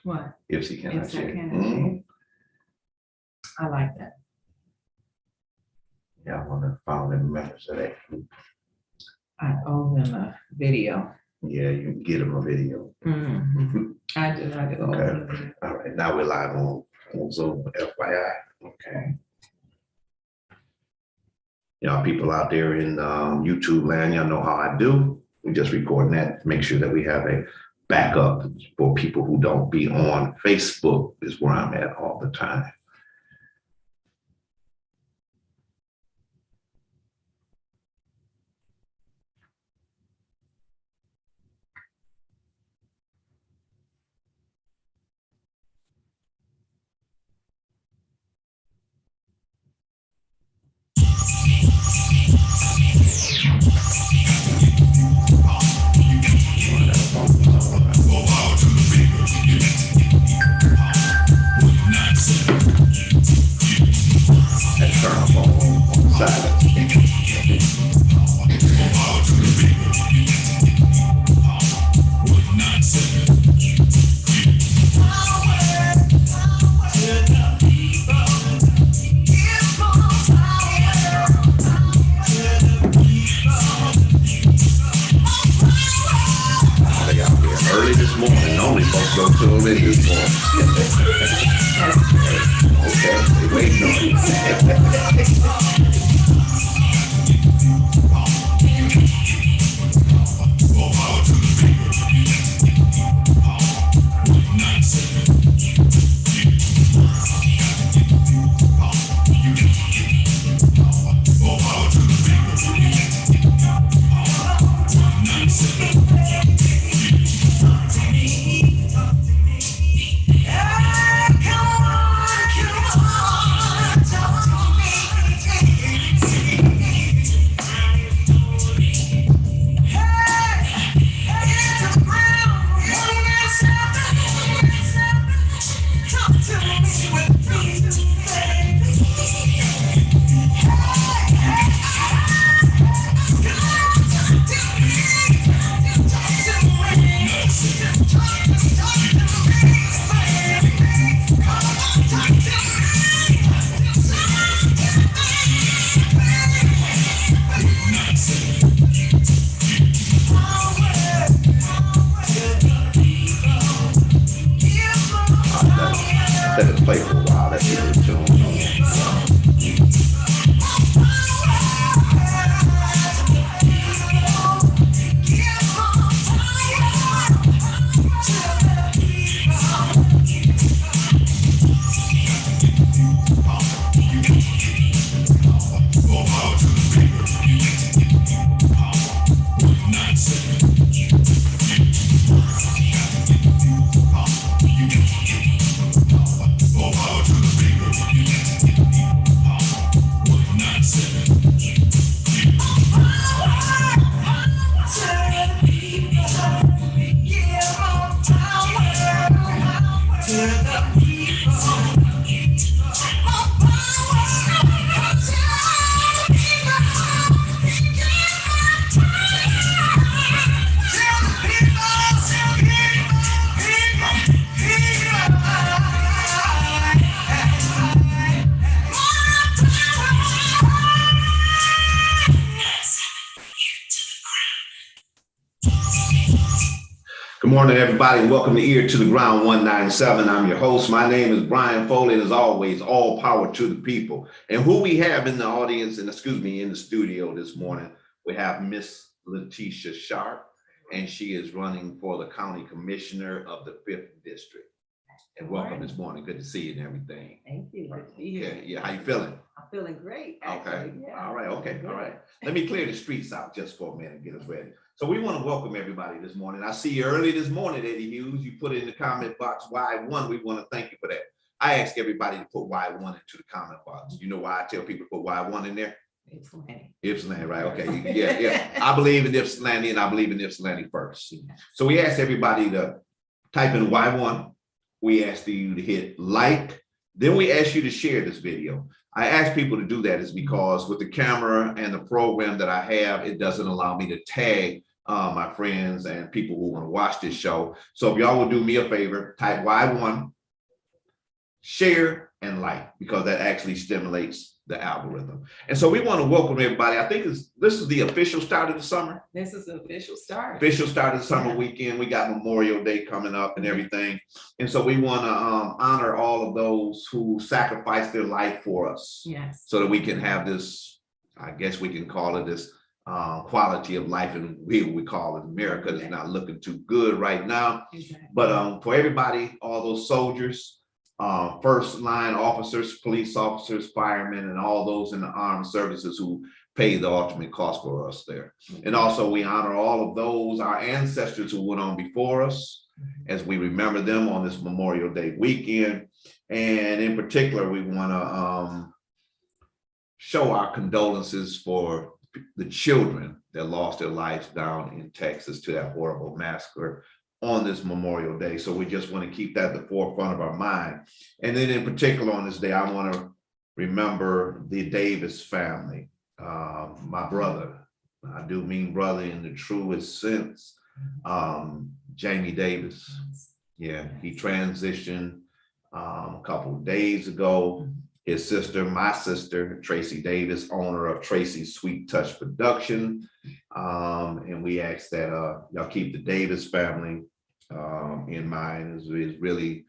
What? If she cannot If I share. can. I like that. Yeah, I want to follow them members of that group. I owe them a video. Yeah, you can get them a video. I do. Okay. All right. Now we're live on Zoom, FYI. Okay. Y'all people out there in YouTube land, y'all know how I do. We just recording that. Make sure that we have a backup for people who don't be on Facebook is where I'm at all the time. Let's turn off on silence. They got here early this morning. Normally folks go to them in this morning. Okay, they waiting on you. Let it play for a while. Let's see what it's doing. Good morning, everybody, and welcome to Ear to the Ground 197. I'm your host. My name is Bryan Foley, and as always, all power to the people. And who we have in the audience, and in the studio this morning, we have Miss Letitia Sharp, and she is running for the county commissioner of the 5th district. And welcome this morning. Good to see you and everything. Thank you. Good to be here. Yeah, how you feeling? I'm feeling great. Okay. Actually. Yeah. All right. Okay. All right. Let me clear the streets out just for a minute and get us ready. So we want to welcome everybody this morning. I see you early this morning, Eddie Hughes. You put in the comment box Y1. We want to thank you for that. I ask everybody to put Y1 into the comment box. You know why I tell people to put Y1 in there? Ypsilanti, right? Okay. Yeah. I believe in Ypsilanti, and I believe in Ypsilanti first. So we ask everybody to type in Y1. We ask you to hit like. Then we ask you to share this video. I ask people to do that is because with the camera and the program that I have, it doesn't allow me to tag my friends and people who want to watch this show. So if y'all will do me a favor, type Y1, share and like, because that actually stimulates the algorithm. And so we want to welcome everybody. I think this is the official start of the summer. This is the official start. Official start of the summer Yeah. weekend. We got Memorial Day coming up and everything. And so we want to honor all of those who sacrificed their life for us, Yes. so that we can have this, I guess we can call it this quality of life, and we call it America. It's not looking too good right now. Exactly. But for everybody, all those soldiers, first line officers, police officers, firemen, and all those in the armed services who pay the ultimate cost for us there. And also we honor all of those, our ancestors who went on before us, as we remember them on this Memorial Day weekend. And in particular, we want to show our condolences for the children that lost their lives down in Texas to that horrible massacre on this Memorial Day. So we just want to keep that at the forefront of our mind. And then in particular on this day, I want to remember the Davis family, my brother. I do mean brother in the truest sense. Jamie Davis. Yeah, he transitioned a couple of days ago. His sister, my sister, Tracy Davis, owner of Tracy's Sweet Touch Production. And we ask that y'all keep the Davis family in mind. He really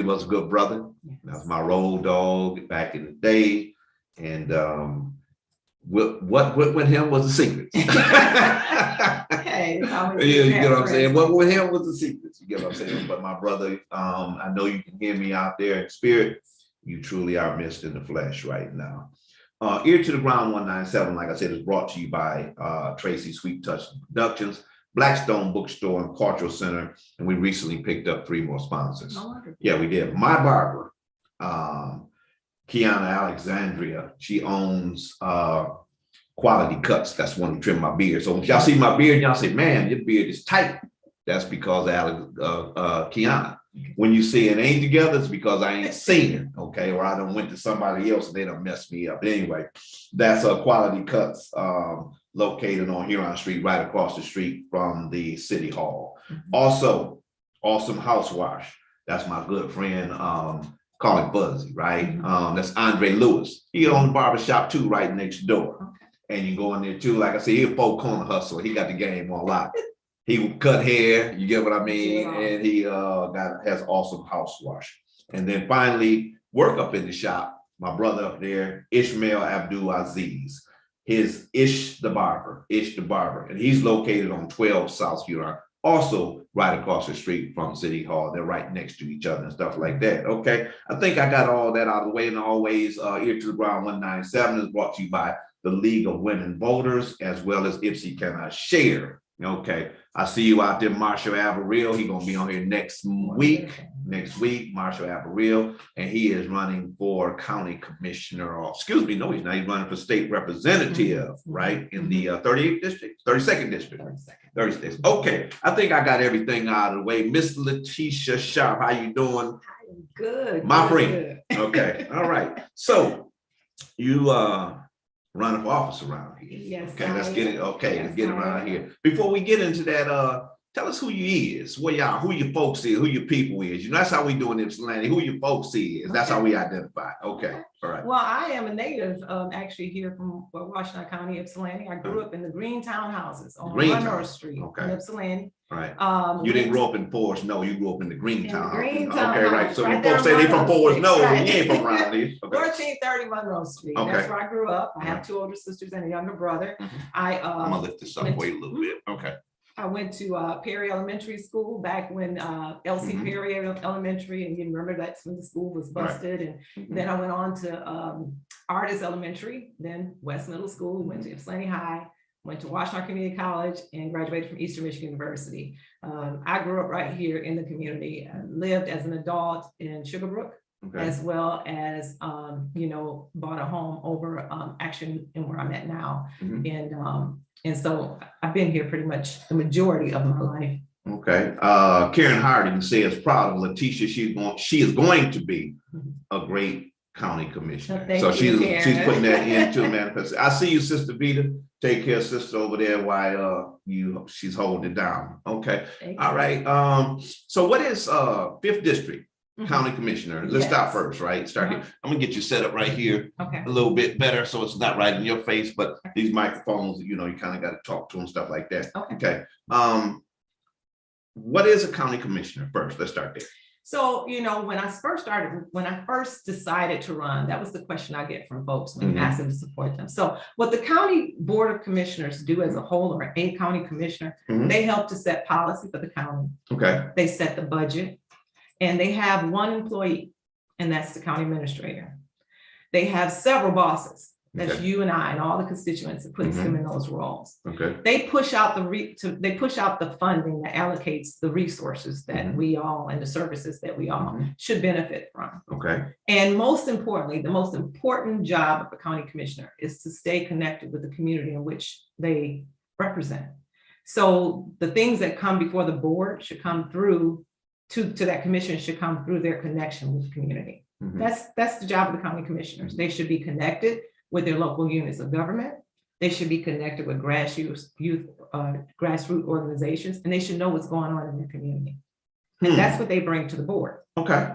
was a good brother. That was my road dog back in the day. And what with him was the secret. Hey, it's always Yeah, you good get what I'm to saying? have What with him was the secrets. You get what I'm saying? But my brother, I know you can hear me out there in spirit. You truly are missed in the flesh right now. Ear to the Ground 197, like I said, is brought to you by Tracy Sweet Touch Productions, Blackstone Bookstore and Cultural Center. And we recently picked up 3 more sponsors. Yeah, we did. My barber, Kiana Alexandria, she owns Quality Cuts. That's one who trim my beard. So if y'all see my beard, y'all say, man, your beard is tight. That's because of Kiana. When you see it ain't together, it's because I ain't seen it, okay? Or I done went to somebody else and they done messed me up. But anyway, that's Quality Cuts located on Huron Street, right across the street from the City Hall. Also, Awesome House Wash. That's my good friend, call it Buzzy, right? That's Andre Lewis. He owns the barbershop too, right next door. And you go in there too, like I said, he's a 4-corner hustler. He got the game on lock. He would cut hair, you get what I mean? Yeah. And he has Awesome House Wash. And then finally, work up in the shop, my brother up there, Ishmael Abdul Aziz, his Ish the Barber. And he's located on 12 South Huron, also right across the street from City Hall. They're right next to each other and stuff like that, okay? I think I got all that out of the way. And always, Ear to the Ground 197 is brought to you by the League of Women Voters, as well as Ipsy Cannot Share. Okay, I see you out there, Marshall Averill. He's gonna be on here next week, Marshall Averill, and he is running for county commissioner, or excuse me, no, he's not. He's running for state representative, right, in the 38th district, 32nd district. 36th. Okay, I think I got everything out of the way. Miss Letitia Sharp, how you doing? Good. My friend. Okay, all right. So you running for office around here. Yes. Okay, let's get it. Okay, Yes, let's get around here. Before we get into that, tell us who you is, where y'all, who your folks is, who your people is. You know, that's how we do in Ypsilanti. Who your folks is. That's how we identify. Okay, all right. Well, I am a native, actually here from Washington County, Ypsilanti. I grew up in the Green Townhouses on Monroe Street in Ypsilanti. Right. You didn't grow up in Forest, no, you grew up in the Green Town. Okay, right. So when folks say they from Forest, no, you ain't from around here. 1430 Monroe Street. Okay. That's where I grew up. I have 2 older sisters and a younger brother. I'm gonna lift this up, wait a little bit. Okay. I went to Perry Elementary School back when L.C. Perry Elementary, and you remember that's when the school was busted. And then I went on to Artist Elementary, then West Middle School, went to Ypsilanti High, went to Washington Community College, and graduated from Eastern Michigan University. I grew up right here in the community. I lived as an adult in Sugarbrook, as well as, bought a home over actually in where I'm at now. And so I've been here pretty much the majority of my life. Okay. Karen Harding says proud of Letitia. She is going to be a great County Commissioner. Thank So you, she's Karen. putting that into manifest. I see you, Sister Vita. Take care, sister, over there while she's holding it down. Okay. Thank All you. right. So what is 5th District Mhm. County Commissioner? Let's start Yes. first, right? Start here. I'm gonna get you set up right here Okay. a little bit better so it's not right in your face, but these microphones, you kind of got to talk to them, stuff like that. Okay. Okay. What is a county commissioner first? Let's start there. So, when I first decided to run, that was the question I get from folks when you ask them to support them. So what the county board of commissioners do as a whole, or a county commissioner, they help to set policy for the county. Okay. They set the budget, and they have one employee, and that's the county administrator. They have several bosses. That's Okay. you and I and all the constituents that puts them in those roles. Okay. They push out the funding that allocates the resources that we all and the services that we all should benefit from. Okay. And most importantly, the most important job of a county commissioner is to stay connected with the community in which they represent. So the things that come before the board should come through to that commission, should come through their connection with the community. That's the job of the county commissioners. They should be connected with their local units of government. They should be connected with grassroots organizations, and they should know what's going on in their community. And that's what they bring to the board. Okay.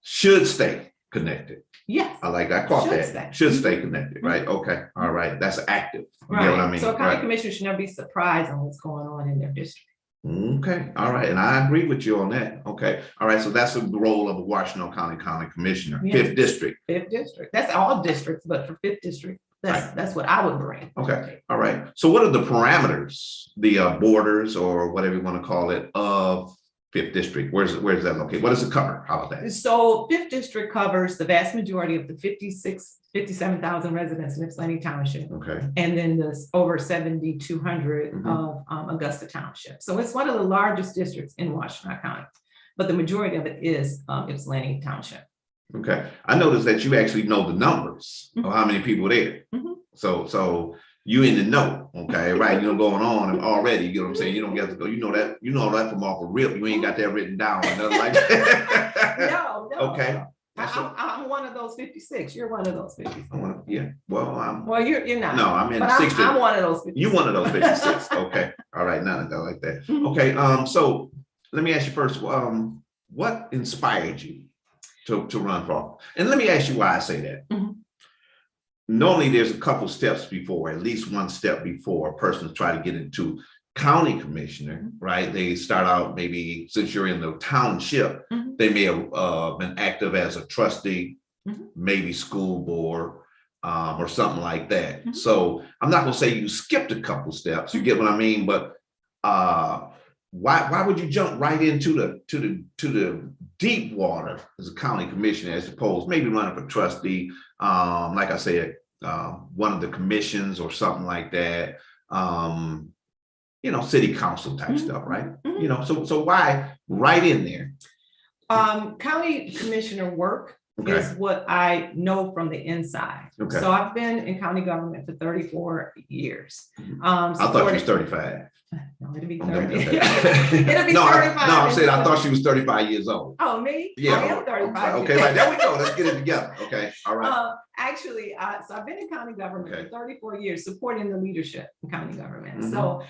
Should stay connected. Yes. I like that. I caught Should that. stay. Should stay connected, right? Okay. All right. That's active. You Right. know what I mean? So a county Right. commissioner should never be surprised on what's going on in their district. Okay, all right, and I agree with you on that. Okay, all right, so that's the role of a Washington County Commissioner, Yeah. 5th District. 5th district. That's all districts, but for 5th district, that's what I would bring. Okay, all right. So what are the parameters, the borders or whatever you want to call it, of 5th District? Where's that located? What does it cover? How about that? So 5th district covers the vast majority of the 57,000 residents in Ypsilanti Township. Okay, And then there's over 7,200 of Augusta Township. So it's one of the largest districts in Washington County, but the majority of it is Ypsilanti Township. okay. I noticed that you actually know the numbers of how many people there. Mhm. So you in the know, okay, right? Going on already, you know what I'm saying? You don't get to go, you know that from off a rip. You ain't got that written down or nothing like that. No. Okay. I'm one of those 56. You're one of those 56. Well, You're not. no, I'm in But 60. I'm one of those 56. You one of those 56. Okay. All right. Now I like that. Okay. So let me ask you first, what inspired you to run for office? And let me ask you why I say that. Normally there's a couple steps before, at least one step before a person try to get into county commissioner, right? They start out, maybe since you're in the township, they may have been active as a trustee, maybe school board, or something like that. So I'm not gonna say you skipped a couple steps, you get what I mean? But why would you jump right into the deep water as a county commissioner, as opposed maybe running for trustee, like I said, one of the commissions or something like that, city council type stuff, right? So why right in there? County commissioner work Okay. is what I know from the inside. Okay. So I've been in county government for 34 years. I thought she was 35. No, it'll be Okay, 30. okay. It'll be No, 35. I said I thought she was 35 years old. Oh, me? Yeah. I am 35. Okay, right. There we go. Let's get it together. Okay. All right. Actually, so I've been in county government Okay. for 34 years, supporting the leadership in county government. Mhm. So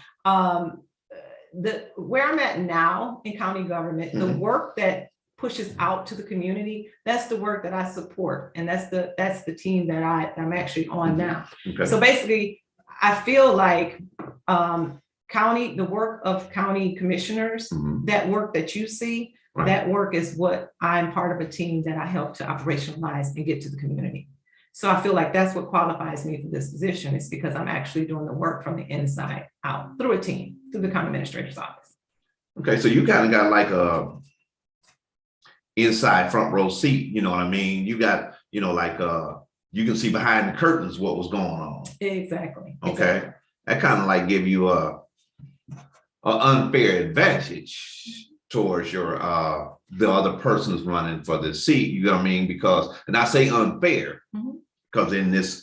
where I'm at now in county government, the work that pushes out to the community, that's the work that I support. And that's the team that I'm actually on now. Okay. So basically, I feel like the work of county commissioners, that work that you see, Right. that work is what I'm part of a team that I help to operationalize and get to the community. So I feel like that's what qualifies me for this position, is because I'm actually doing the work from the inside out through a team, through the county administrator's office. Okay, so you kind of got like a inside front row seat, you know what I mean? You got, you can see behind the curtains what was going on. Exactly. Okay. Exactly. That kind of like give you a unfair advantage towards your the other person's running for the seat, you know what I mean? Because, and I say unfair, because in this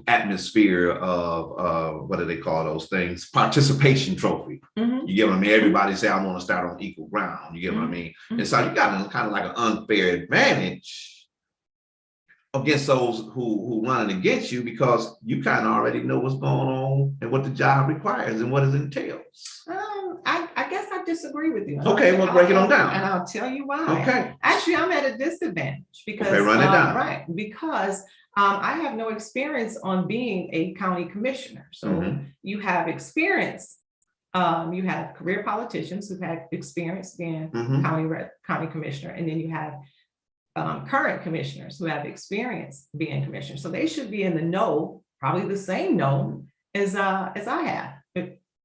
atmosphere of what do they call those things? Participation trophy. Mhm. You get what I mean? Everybody say, I want to start on equal ground. You get what I mean? And so you got kind of like an unfair advantage against those who running against you, because you kind of already know what's going on and what the job requires and what it entails. I guess I disagree with you. Okay, well, break it on down. And I'll tell you why. Okay. Actually, I'm at a disadvantage because Okay, run it down. right, because I have no experience on being a county commissioner. So you have experience. You have career politicians who've had experience being county commissioner, and then you have current commissioners who have experience being commissioners. So they should be in the know, probably the same know as I have,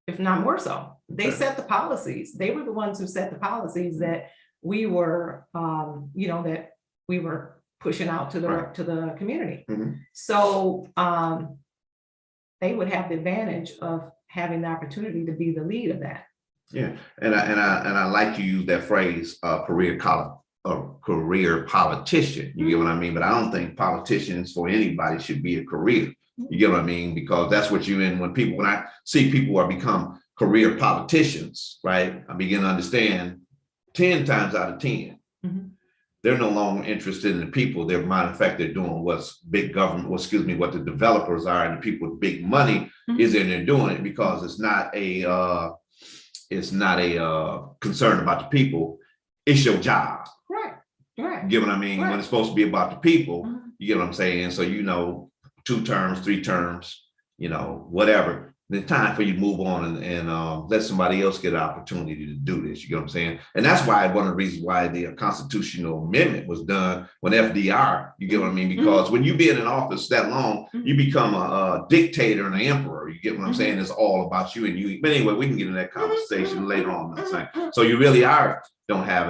if not more so. They set the policies. They were the ones who set the policies that we were, that we were pushing out to the community. So they would have the advantage of having the opportunity to be the lead of that. Yeah, and I like to use that phrase, career politician. You get what I mean? But I don't think politicians for anybody should be a career. You get what I mean? Because that's what you're in when I see people are become career politicians, right? I begin to understand 10 times out of 10, they're no longer interested in the people. They're, matter of fact, they're doing what's big government, what the developers are and the people with big money is in there doing it, because it's not a concern about the people. It's your job. Right. You get what I mean? When it's supposed to be about the people, you get what I'm saying? So, 2 terms, 3 terms, whatever. It's time for you to move on and let somebody else get an opportunity to do this. You get what I'm saying? And that's why one of the reasons why the constitutional amendment was done when FDR, you get what I mean? Because when you be in an office that long, you become a dictator and an emperor. You get what I'm saying? It's all about you and you. But anyway, we can get in that conversation later on. So you really don't have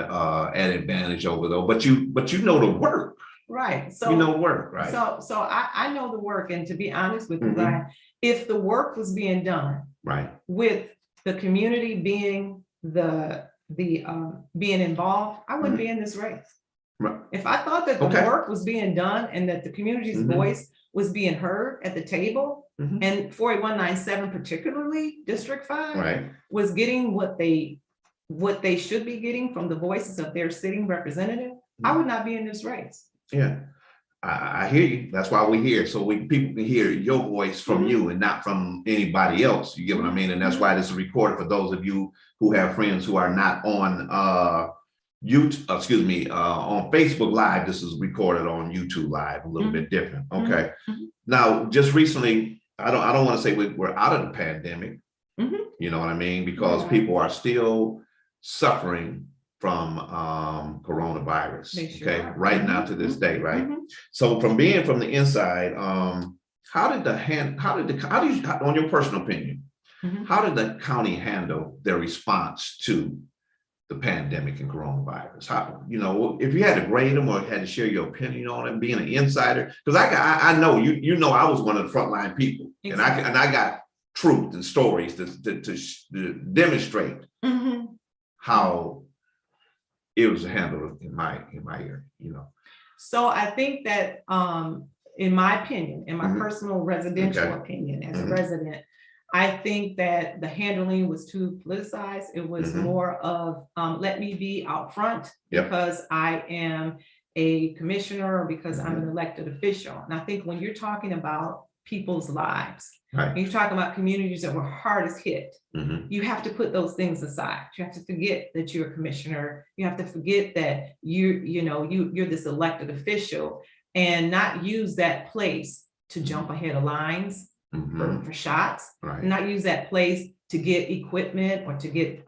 an advantage over though, but you know the work. Right. So you know work, right? So I know the work, and to be honest with you, Bryan, if the work was being done with the community being being involved, I wouldn't be in this race. Right. If I thought that the work was being done and that the community's voice was being heard at the table, and 48197, particularly District 5, was getting what they should be getting from the voices of their sitting representative, I would not be in this race. Yeah, I hear you. That's why we're here. So people can hear your voice from you and not from anybody else. You get what I mean? And that's why this is recorded for those of you who have friends who are not on on Facebook Live. This is recorded on YouTube Live, a little bit different. Okay. Now, just recently, I don't want to say we're out of the pandemic. You know what I mean? Because people are still suffering from coronavirus, right now to this day, right? So from being from the inside, on your personal opinion, how did the county handle their response to the pandemic and coronavirus? How, if you had to grade them or had to share your opinion on it, being an insider, because I know I was one of the frontline people, and I got truth and stories to demonstrate how it was handled in my area, So I think that, in my opinion, in my personal residential opinion as a resident, I think that the handling was too politicized. It was more of, let me be out front because I am a commissioner or because I'm an elected official. And I think when you're talking about people's lives, and you're talking about communities that were hardest hit, you have to put those things aside. You have to forget that you're a commissioner. You have to forget that you're this elected official, and not use that place to jump ahead of lines for shots, not use that place to get equipment or to get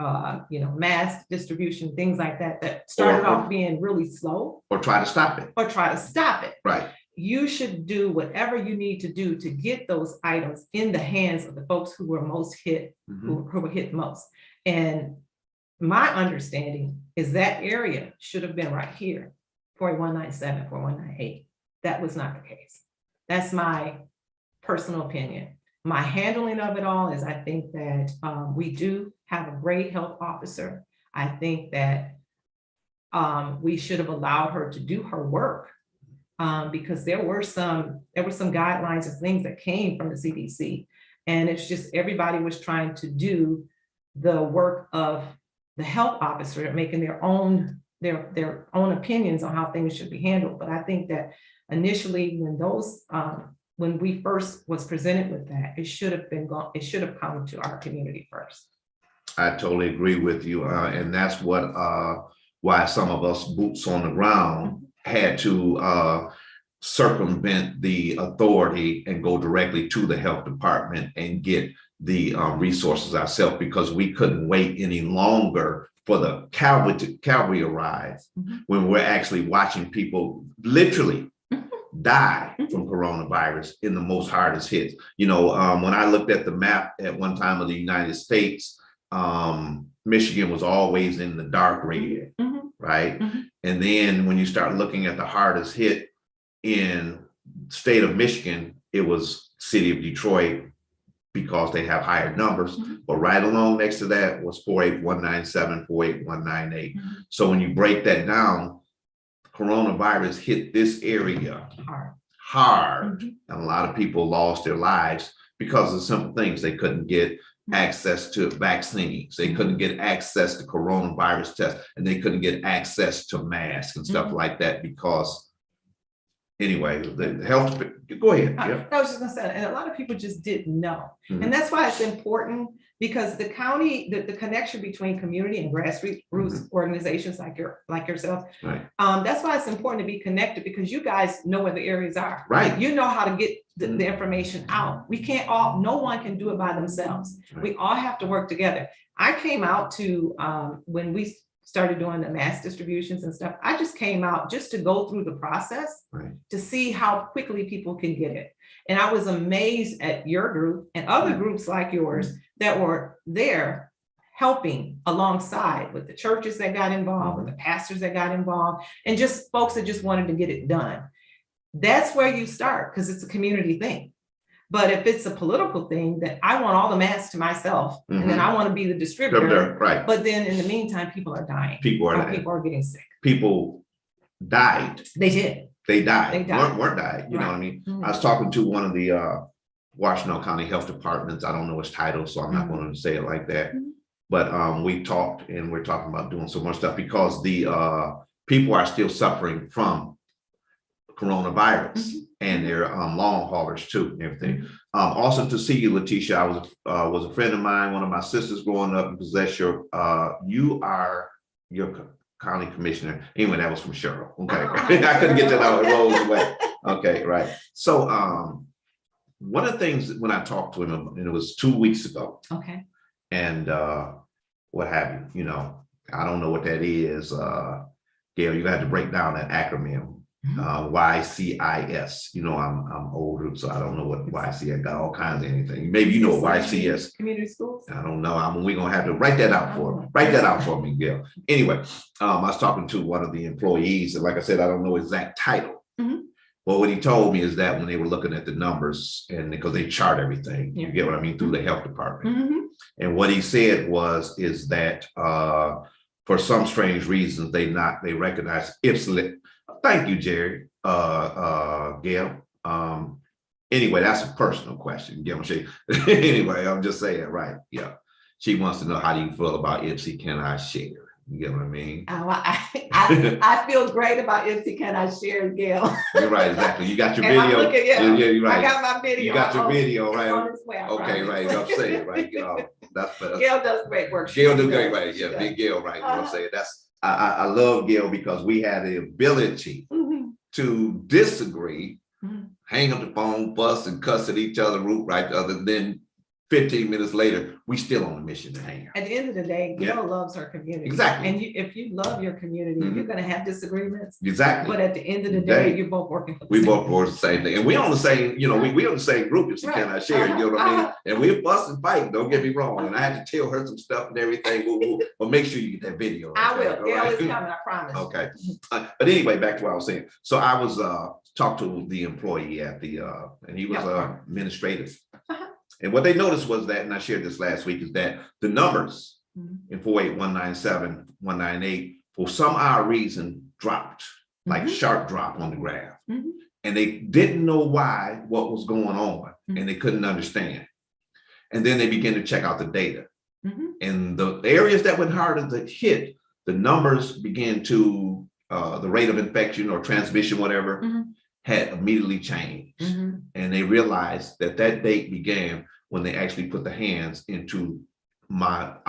mass distribution, things like that started off being really slow. Or try to stop it. Right. You should do whatever you need to do to get those items in the hands of the folks who were most hit, who were hit most. And my understanding is that area should have been right here, 48197, 48198. That was not the case. That's my personal opinion. My handling of it all is, I think that we do have a great health officer. I think that we should have allowed her to do her work because there were some guidelines and things that came from the CDC. And it's just everybody was trying to do the work of the health officer, making their own opinions on how things should be handled. But I think that initially when we first was presented with that, it should have come to our community first. I totally agree with you. And that's why some of us boots on the ground had to circumvent the authority and go directly to the health department and get the resources ourselves, because we couldn't wait any longer for the cavalry arrives when we're actually watching people literally die from coronavirus in the most hardest hits. When I looked at the map at one time of the United States, Michigan was always in the dark red, right? And then when you start looking at the hardest hit in state of Michigan, it was city of Detroit, because they have higher numbers. But right along next to that was 48197, 48198. So when you break that down, coronavirus hit this area hard. And a lot of people lost their lives because of simple things. They couldn't get access to vaccines. They couldn't get access to coronavirus tests, and they couldn't get access to masks and stuff like that because anyway, the health, go ahead. Yeah. I was just gonna say, and a lot of people just didn't know. And that's why it's important, because the county, the connection between community and grassroots organizations like yourself, Right. That's why it's important to be connected, because you guys know where the areas are. Right. You know how to get the information out. No one can do it by themselves. Right. We all have to work together. I came out to, when we started doing the mass distributions and stuff, I just came out just to go through the process, Right. to see how quickly people can get it. And I was amazed at your group and other groups like yours that were there helping alongside with the churches that got involved, with the pastors that got involved, and just folks that just wanted to get it done. That's where you start, because it's a community thing. But if it's a political thing, then I want all the masks to myself, and then I want to be the distributor. Right. But then in the meantime, people are dying. People are getting sick. People died. They did. They died. They died. Weren't died. You know what I mean? I was talking to one of the Washington County Health Departments. I don't know its title, so I'm not going to say it like that. But we talked, and we're talking about doing some more stuff, because the people are still suffering from coronavirus, and they're long haulers too, and everything. Awesome to see you, Letitia. I was a friend of mine, one of my sisters growing up in Possession. You are your county commissioner. Anyway, that was from Cheryl. Okay. I couldn't get that out. It rolls away. Okay, right. So one of the things when I talked to him, and it was 2 weeks ago. Okay. And what have you, I don't know what that is. Gail, you had to break down that acronym. YCIS. I'm older, so I don't know what YCS got all kinds of anything. Maybe you know what YCS. Community schools. I don't know. We're gonna have to write that out for me, Gail. Anyway, I was talking to one of the employees, and like I said, I don't know exact title. Well, what he told me is that when they were looking at the numbers, and because they chart everything, you get what I mean, through the health department. And what he said is that for some strange reasons, they recognize Ipswich. Thank you, Jerry. Gail. Anyway, that's a personal question. Anyway, I'm just saying, right? Yeah. She wants to know, how do you feel about Ipsy Can I Share? You get what I mean? I feel great about Ipsy Can I Share, Gail. You're right, exactly. You got your video. Yeah, you're right. I got my video. You got your video, right? Okay, right. I'm saying, right. That's better. Gail does great work. Gail does great, right? Yeah, big Gail, right? I'm saying I love Gail, because we had the ability to disagree, hang up the phone, fuss and cuss at each other, root right to other. Then 15 minutes later, we still on the mission to hang out. At the end of the day, Gail loves her community. Exactly. And if you love your community, you're going to have disagreements. Exactly. But at the end of the day, you're both working for the we same both work the same thing. And we on the same, we on the same group, if she cannot share, you know what I mean? And we fuss and fight, don't get me wrong. And I had to tell her some stuff and everything. But make sure you get that video. I will. Gail is coming, I promise. Okay. But anyway, back to what I was saying. So I was talking to the employee at the, and he was administrative. And what they noticed was that, and I shared this last week, is that the numbers in 48197, 198, for some odd reason dropped like sharp drop on the graph. Mhm. And they didn't know why, what was going on, and they couldn't understand. And then they began to check out the data. And the areas that went harder to hit, the numbers began to, the rate of infection or transmission, whatever, had immediately changed. And they realized that that date began when they actually put the hands into the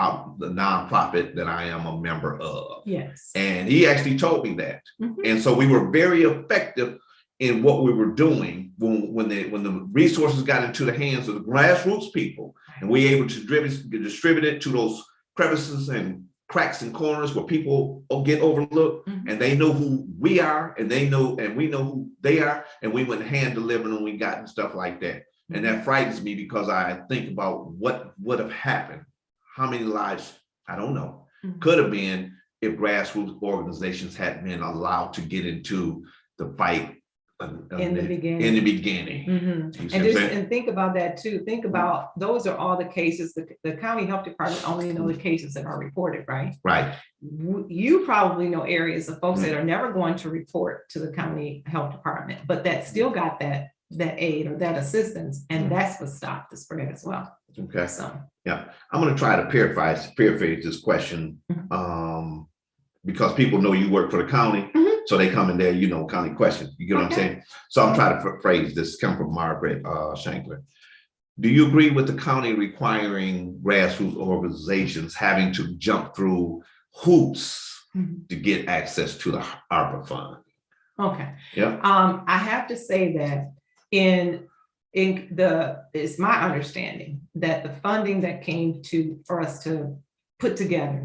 nonprofit that I am a member of. Yes. And he actually told me that. And so we were very effective in what we were doing when the resources got into the hands of the grassroots people, and we were able to distribute it to those crevices and cracks and corners where people get overlooked, and they know who we are, and they know, and we know who they are, and we went hand delivered and we got and stuff like that. And that frightens me because I think about what would have happened, how many lives, I don't know, could have been if grassroots organizations had been allowed to get into the fight in the beginning. And think about that too. Think about, those are all the cases, the county health department only know the cases that are reported, right? Right. You probably know areas of folks that are never going to report to the county health department, but that still got that aid or that assistance, and that's what stopped the spread as well. Okay. So yeah, I'm going to try to paraphrase this question, because people know you work for the county, so they come in there, county questions. You get what I'm saying? So I'm trying to phrase this. Come from Margaret Shankler. Do you agree with the county requiring grassroots organizations having to jump through hoops to get access to the ARPA fund? Okay. Yeah. I have to say that it's my understanding that the funding that came for us to put together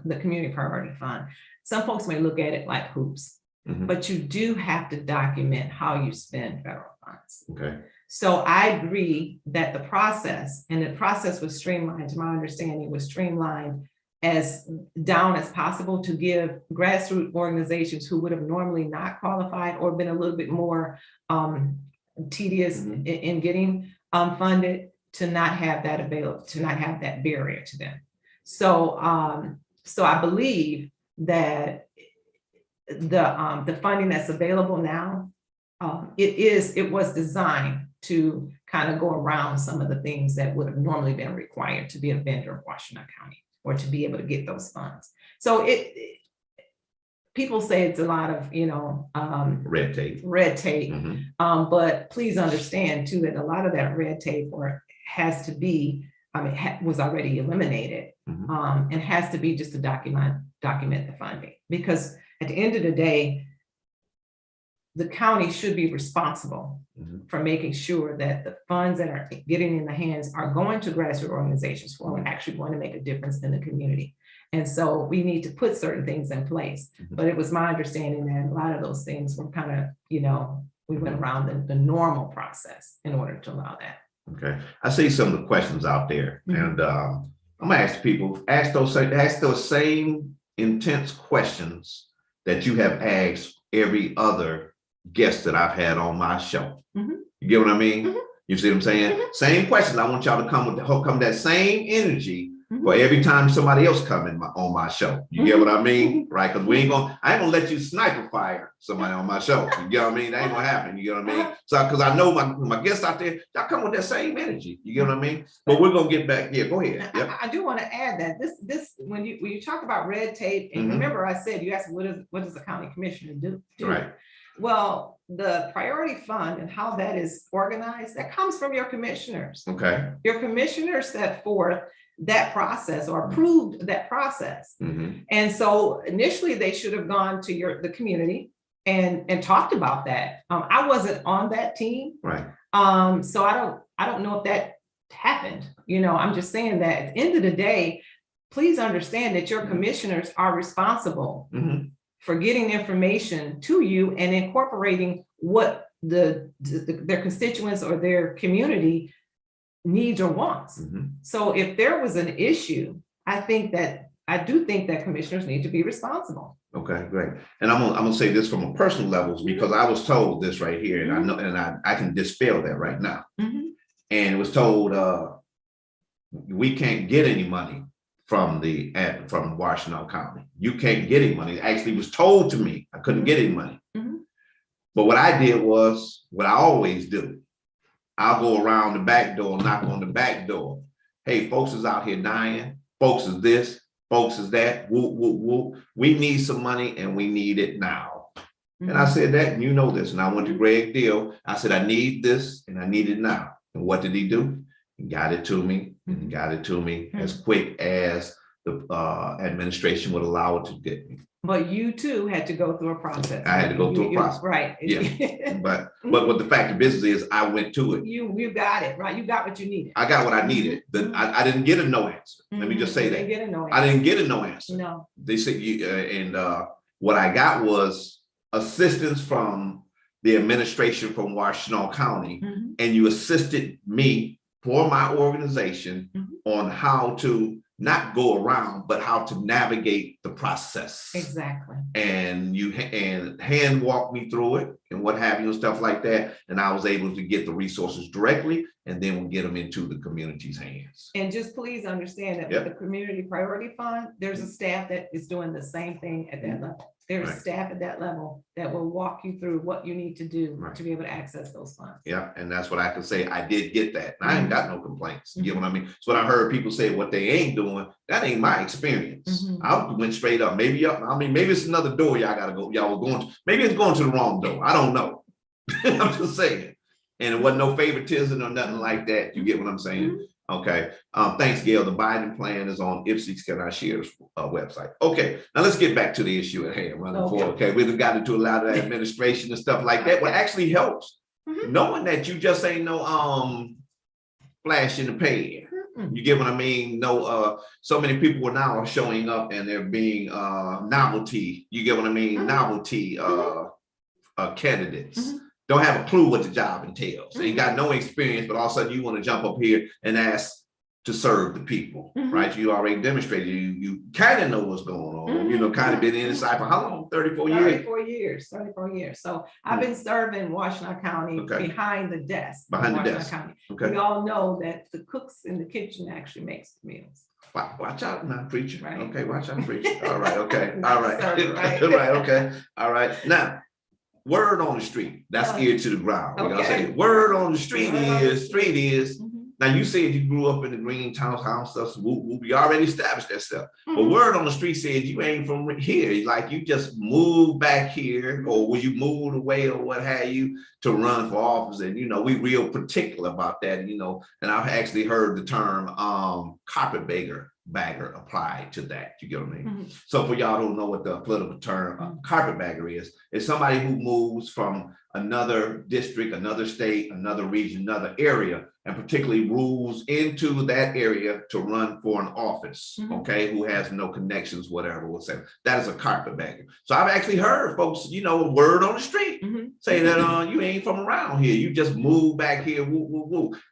the community priority fund, some folks may look at it like hoops, but you do have to document how you spend federal funds. Okay. So I agree that the process was streamlined, to my understanding, was streamlined as down as possible to give grassroots organizations who would have normally not qualified or been a little bit more tedious in getting funded, to not have that available, to not have that barrier to them. So I believe that the funding that's available now, it was designed to kind of go around some of the things that would have normally been required to be a vendor of Washington County or to be able to get those funds. So people say it's a lot of, red tape. But please understand too, that a lot of that red tape has to be, was already eliminated, and has to be just to document the funding. Because at the end of the day, the county should be responsible for making sure that the funds that are getting in the hands are going to grassroots organizations who are actually going to make a difference in the community. And so we need to put certain things in place. But it was my understanding that a lot of those things were kind of, we went around the normal process in order to allow that. Okay. I see some of the questions out there, and I'm gonna ask people, ask those same intense questions that you have asked every other guest that I've had on my show. You get what I mean? You see what I'm saying? Same questions. I want y'all to come with that same energy for every time somebody else come on my show. You get what I mean? Right? Because I ain't gonna let you sniper fire somebody on my show. You get what I mean? That ain't gonna happen. You get what I mean? So because I know my guests out there, y'all come with that same energy. You get what I mean? But we're gonna get back. Yeah, go ahead. Yep. I do want to add that this when you talk about red tape, and remember I said, you asked what does the county commissioner do? Right. Well, the priority fund and how that is organized, that comes from your commissioners. Okay. Your commissioners set forth that process or approved that process. And so initially they should have gone to the community and talked about that. I wasn't on that team. Right. So I don't know if that happened. I'm just saying that at the end of the day, please understand that your commissioners are responsible for getting information to you and incorporating what their constituents or their community needs or wants. So if there was an issue, I do think that commissioners need to be responsible. Okay, great. And I'm gonna say this from a personal level, because I was told this right here, and I know, and I can dispel that right now. And it was told we can't get any money from Washington County. You can't get any money. It actually was told to me I couldn't get any money. But what I did was what I always do. I'll go around the back door, knock on the back door. Hey, folks is out here dying. Folks is this, folks is that. Woo, woo, woo. We need some money and we need it now. And I said that, and you know this. And I went to Greg Deal. I said, I need this and I need it now. And what did he do? He got it to me, and he got it to me as quick as the administration would allow it to get me. But you too had to go through a process. I had to go through a process. Right. Yeah. But what the fact of business is, I went to it. You got it, right? You got what you needed. I got what I needed. I didn't get a no answer. Let me just say that. I didn't get a no answer. No. They said, what I got was assistance from the administration from Washington County, and you assisted me for my organization on how to not go around, but how to navigate the process. Exactly. And you hand walked me through it and what have you and stuff like that. And I was able to get the resources directly, and then we'll get them into the community's hands. And just please understand that with the Community Priority Fund, there's a staff that is doing the same thing at that level. There's staff at that level that will walk you through what you need to do to be able to access those funds. Yeah, and that's what I can say. I did get that. I ain't got no complaints. You know what I mean? So what I heard people say what they ain't doing, that ain't my experience. I went straight up. Maybe maybe it's another door y'all gotta go. Y'all were going to, maybe it's going to the wrong door. I don't know. I'm just saying. And it wasn't no favoritism or nothing like that. You get what I'm saying? Okay. Thanks, Gail. The Biden plan is on IPSE's Can I Share's website. Okay. Now let's get back to the issue at hand. Okay. We've got into a lot of administration and stuff like that. What actually helps, knowing that you just ain't no flash in the pan. You get what I mean? No, so many people are now showing up and they're being novelty. You get what I mean? Novelty candidates. Don't have a clue what the job entails. Ain't got no experience, but all of a sudden you want to jump up here and ask to serve the people, right? You already demonstrated you kind of know what's going on, you know, kind of been inside for how long? 34 years? 34 years. So I've been serving Washington County behind the desk. Behind the desk. County. We all know that the cooks in the kitchen actually makes the meals. Watch out now, preacher. Right. Okay, watch out, preacher. All right, okay. All right. Server, right? Right, okay. All right. Now, word on the street, that's ear to the ground. You gotta say, word on the street is, now you said you grew up in the green townhouse stuff, so we already established that stuff. But word on the street said you ain't from here, like you just moved back here, or will you move away or what have you to run for office. And, you know, we real particular about that, you know, and I've actually heard the term carpetbagger applied to that. You get what I mean? So for y'all who don't know what the political term carpetbagger is, it's somebody who moves from another district, another state, another region, another area, and particularly moves into that area to run for an office, okay, who has no connections, whatever, we'll say. That is a carpetbagger. So I've actually heard folks, you know, word on the street say that you ain't from around here. You just moved back here, woo, woo,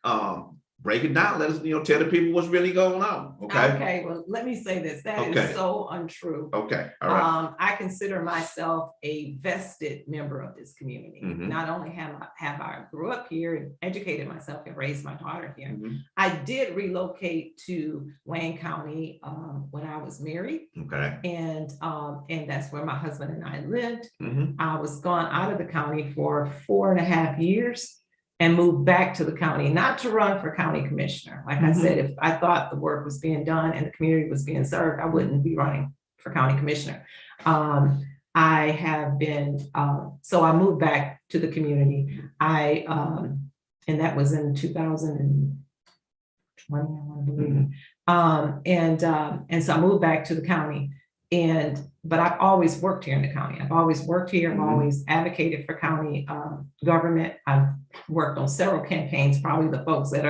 woo. Break it down. Let us, you know, tell the people what's really going on. Okay. Okay. Well, let me say this. That is so untrue. Okay. All right. I consider myself a vested member of this community. Not only have I grew up here and educated myself and raised my daughter here, I did relocate to Wayne County when I was married. Okay. And that's where my husband and I lived. I was gone out of the county for 4.5 years. And moved back to the county, not to run for county commissioner. Like I said, if I thought the work was being done and the community was being served, I wouldn't be running for county commissioner. I have been, so I moved back to the community. And that was in 2020, I want to believe. And so I moved back to the county. But I've always worked here in the county. I've always worked here. I've always advocated for county government. I've worked on several campaigns. Probably the folks that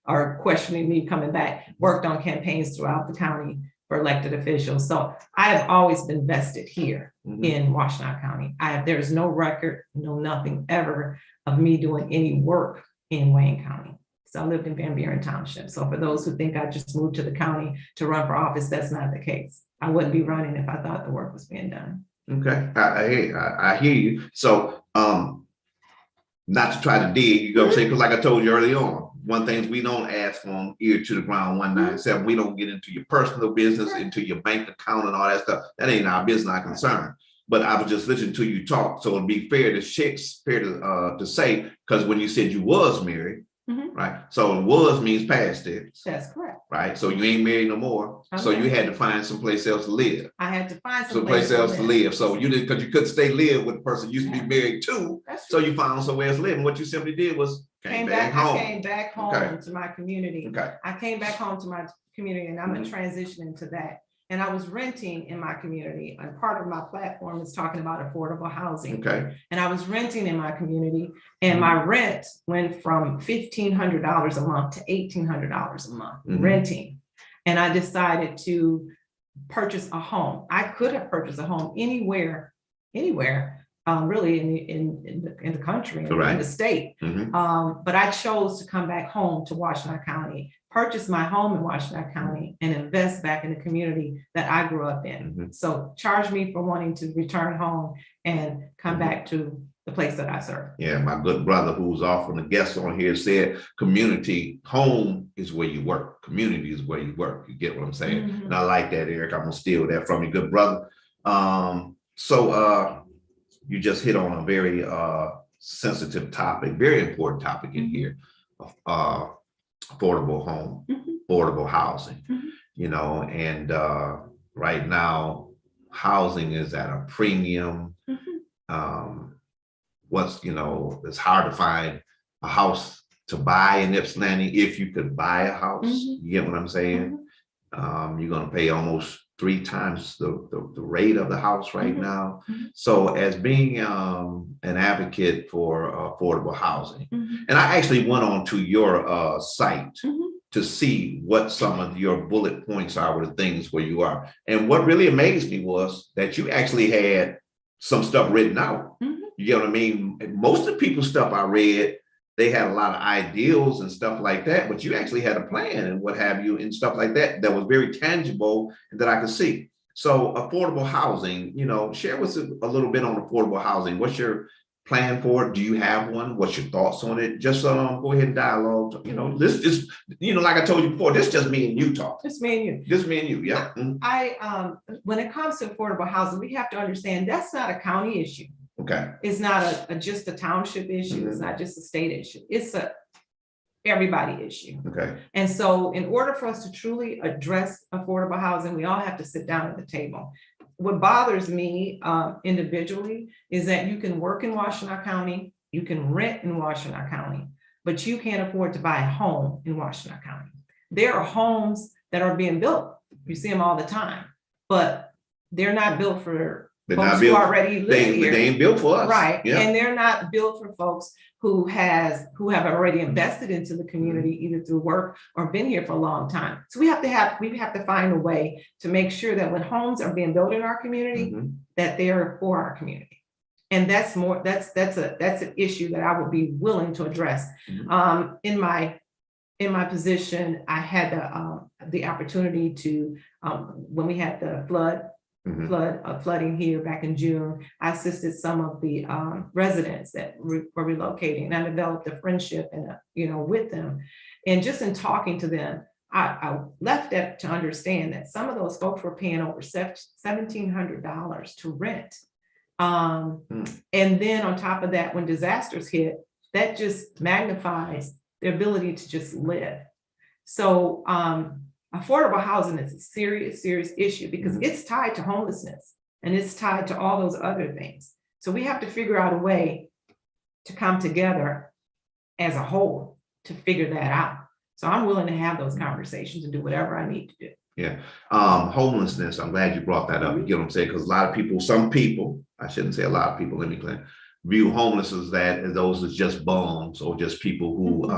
are questioning me coming back worked on campaigns throughout the county for elected officials. So I have always been vested here in Washington County. There's no record, no nothing ever of me doing any work in Wayne County. So I lived in Van Buren Township. So for those who think I just moved to the county to run for office, that's not the case. I wouldn't be running if I thought the work was being done. Okay, I hear you. So not to try to dig, you know what I'm saying? Because like I told you early on, one thing we don't ask on ear to the ground 197. We don't get into your personal business, into your bank account and all that stuff. That ain't our business, our concern. But I was just listening to you talk, so it'd be fair to say, because when you said you was married, right? So was means past tense. That's correct. Right. So you ain't married no more. So you had to find someplace else to live. I had to find someplace else to live. So you didn't, because you couldn't stay live with the person you used to be married to. So you found somewhere else to live. And what you simply did was came back home. I came back home to my community. Okay. I came back home to my community, and I'm gonna transition into that. And I was renting in my community, and part of my platform is talking about affordable housing. Okay. And I was renting in my community, and my rent went from $1,500 a month to $1,800 a month renting. And I decided to purchase a home. I could have purchased a home anywhere, really in the country, in the state. But I chose to come back home to Washtenaw County, purchase my home in Washtenaw County, and invest back in the community that I grew up in. So charge me for wanting to return home and come back to the place that I serve. Yeah, my good brother who's often a guest on here said, community, home is where you work. Community is where you work. You get what I'm saying? And I like that, Eric. I'm gonna steal that from you, good brother. So you just hit on a very sensitive topic, very important topic in here, affordable home, affordable housing, you know, and right now housing is at a premium. It's hard to find a house to buy in Ypsilanti. If you could buy a house, you get what I'm saying? You're gonna pay almost 3 times the rate of the house right now. So as being an advocate for affordable housing, and I actually went on to your site to see what some of your bullet points are with the things where you are. And what really amazed me was that you actually had some stuff written out. You get what I mean? Most of the people's stuff I read, they had a lot of ideals and stuff like that, but you actually had a plan and what have you and stuff like that that was very tangible and that I could see. So affordable housing, you know, share with us a little bit on affordable housing. What's your plan for it? Do you have one? What's your thoughts on it? Just go ahead and dialogue. You know, this is, you know, like I told you before, this is just me and you talk. Just me and you. Just me and you, yeah. When it comes to affordable housing, we have to understand that's not a county issue. Okay. It's not just a township issue. It's not just a state issue. It's a everybody issue. Okay. And so in order for us to truly address affordable housing, we all have to sit down at the table. What bothers me individually is that you can work in Washtenaw County, you can rent in Washtenaw County, but you can't afford to buy a home in Washtenaw County. There are homes that are being built. You see them all the time, but they're not built for folks who already live here. They ain't built for us. Right. Yeah. And they're not built for folks who have already invested into the community, either through work or been here for a long time. So we have to find a way to make sure that when homes are being built in our community, that they are for our community. And that's an issue that I would be willing to address. In my position, I had the opportunity to, when we had the flooding here back in June, I assisted some of the residents that were relocating, and I developed a friendship and with them. And just in talking to them, I left that to understand that some of those folks were paying over $1,700 to rent. And then on top of that, when disasters hit, that just magnifies their ability to just live. So affordable housing is a serious issue because it's tied to homelessness and it's tied to all those other things. So we have to figure out a way to come together as a whole to figure that out. So I'm willing to have those conversations and do whatever I need to do. Yeah. Homelessness, I'm glad you brought that up. You get what I'm saying? Because a lot of people, some people, I shouldn't say a lot of people, let me clear, view homeless as those as just bums or just people who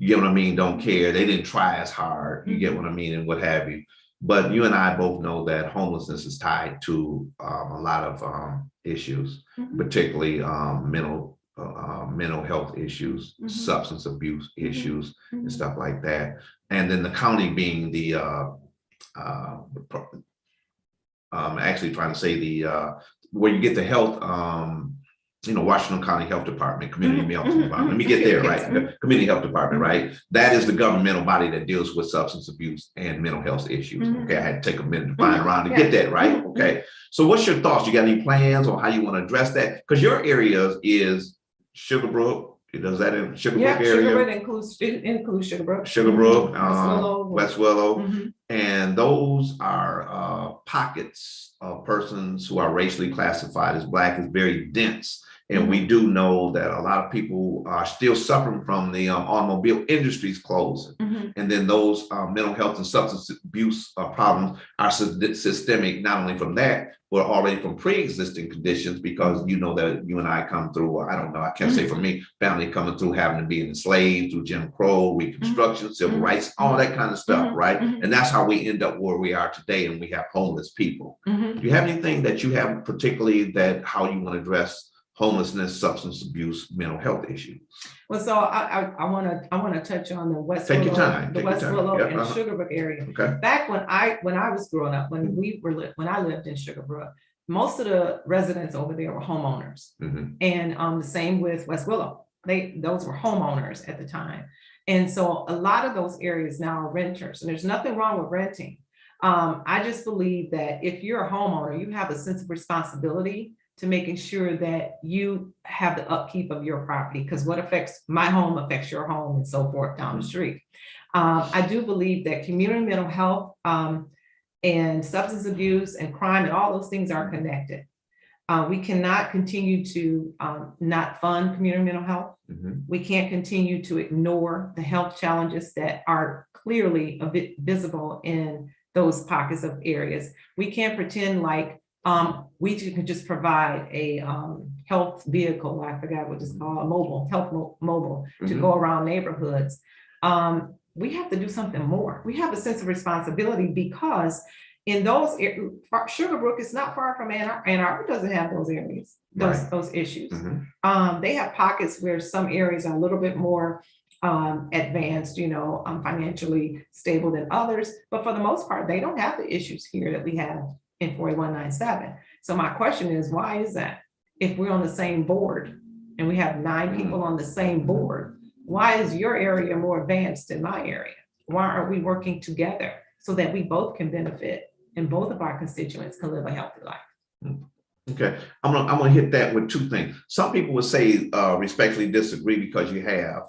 you get what I mean, don't care. They didn't try as hard. You get what I mean, and what have you. But you and I both know that homelessness is tied to a lot of issues, particularly mental health issues, substance abuse issues, and stuff like that. And then the county being the actually trying to say the where you get the health Washington County Health Department, Community Health Department. Let me get Okay, there, okay, right? sorry. The Community Health Department, right? That is the governmental body that deals with substance abuse and mental health issues. Okay, I had to take a minute to find around to get that, right? Okay. So what's your thoughts? You got any plans on how you want to address that? Because your area is Sugarbrook. Does that in Sugarbrook Yeah, area? Sugarbrook includes Sugarbrook. Sugarbrook, West Willow. Mhm. And those are pockets of persons who are racially classified as Black, is very dense. And we do know that a lot of people are still suffering from the automobile industry's closing. And then those mental health and substance abuse problems are systemic, not only from that, but already from pre-existing conditions, because you know that you and I come through, I don't know, I can't say for me, family coming through having to be enslaved through Jim Crow, Reconstruction, civil rights, all that kind of stuff, right? And that's how we end up where we are today, and we have homeless people. Do you have anything that you have particularly that how you want to address homelessness, substance abuse, mental health issues? Well, so I want to touch on the West Take your Willow, time, the take your West time. Willow Yep, and Sugarbrook area. Okay. Back when I was growing up, when I lived in Sugarbrook, most of the residents over there were homeowners, and the same with West Willow. Those were homeowners at the time, and so a lot of those areas now are renters, and there's nothing wrong with renting. I just believe that if you're a homeowner, you have a sense of responsibility to making sure that you have the upkeep of your property, because what affects my home affects your home, and so forth down the street. I do believe that community mental health and substance abuse and crime and all those things are connected. We cannot continue to not fund community mental health. We can't continue to ignore the health challenges that are clearly a bit visible in those pockets of areas. We can't pretend like we can just provide a health vehicle, I forgot what it's called, a mobile to go around neighborhoods. We have to do something more. We have a sense of responsibility, because in those, Sugarbrook is not far from Ann Arbor. Ann Arbor doesn't have those areas, those issues. They have pockets where some areas are a little bit more advanced, financially stable than others, but for the most part, they don't have the issues here that we have in 4197. So my question is, why is that? If we're on the same board and we have 9 people on the same board, why is your area more advanced than my area? Why aren't we working together so that we both can benefit and both of our constituents can live a healthy life? Okay, I'm gonna hit that with 2 things. Some people would say respectfully disagree, because you have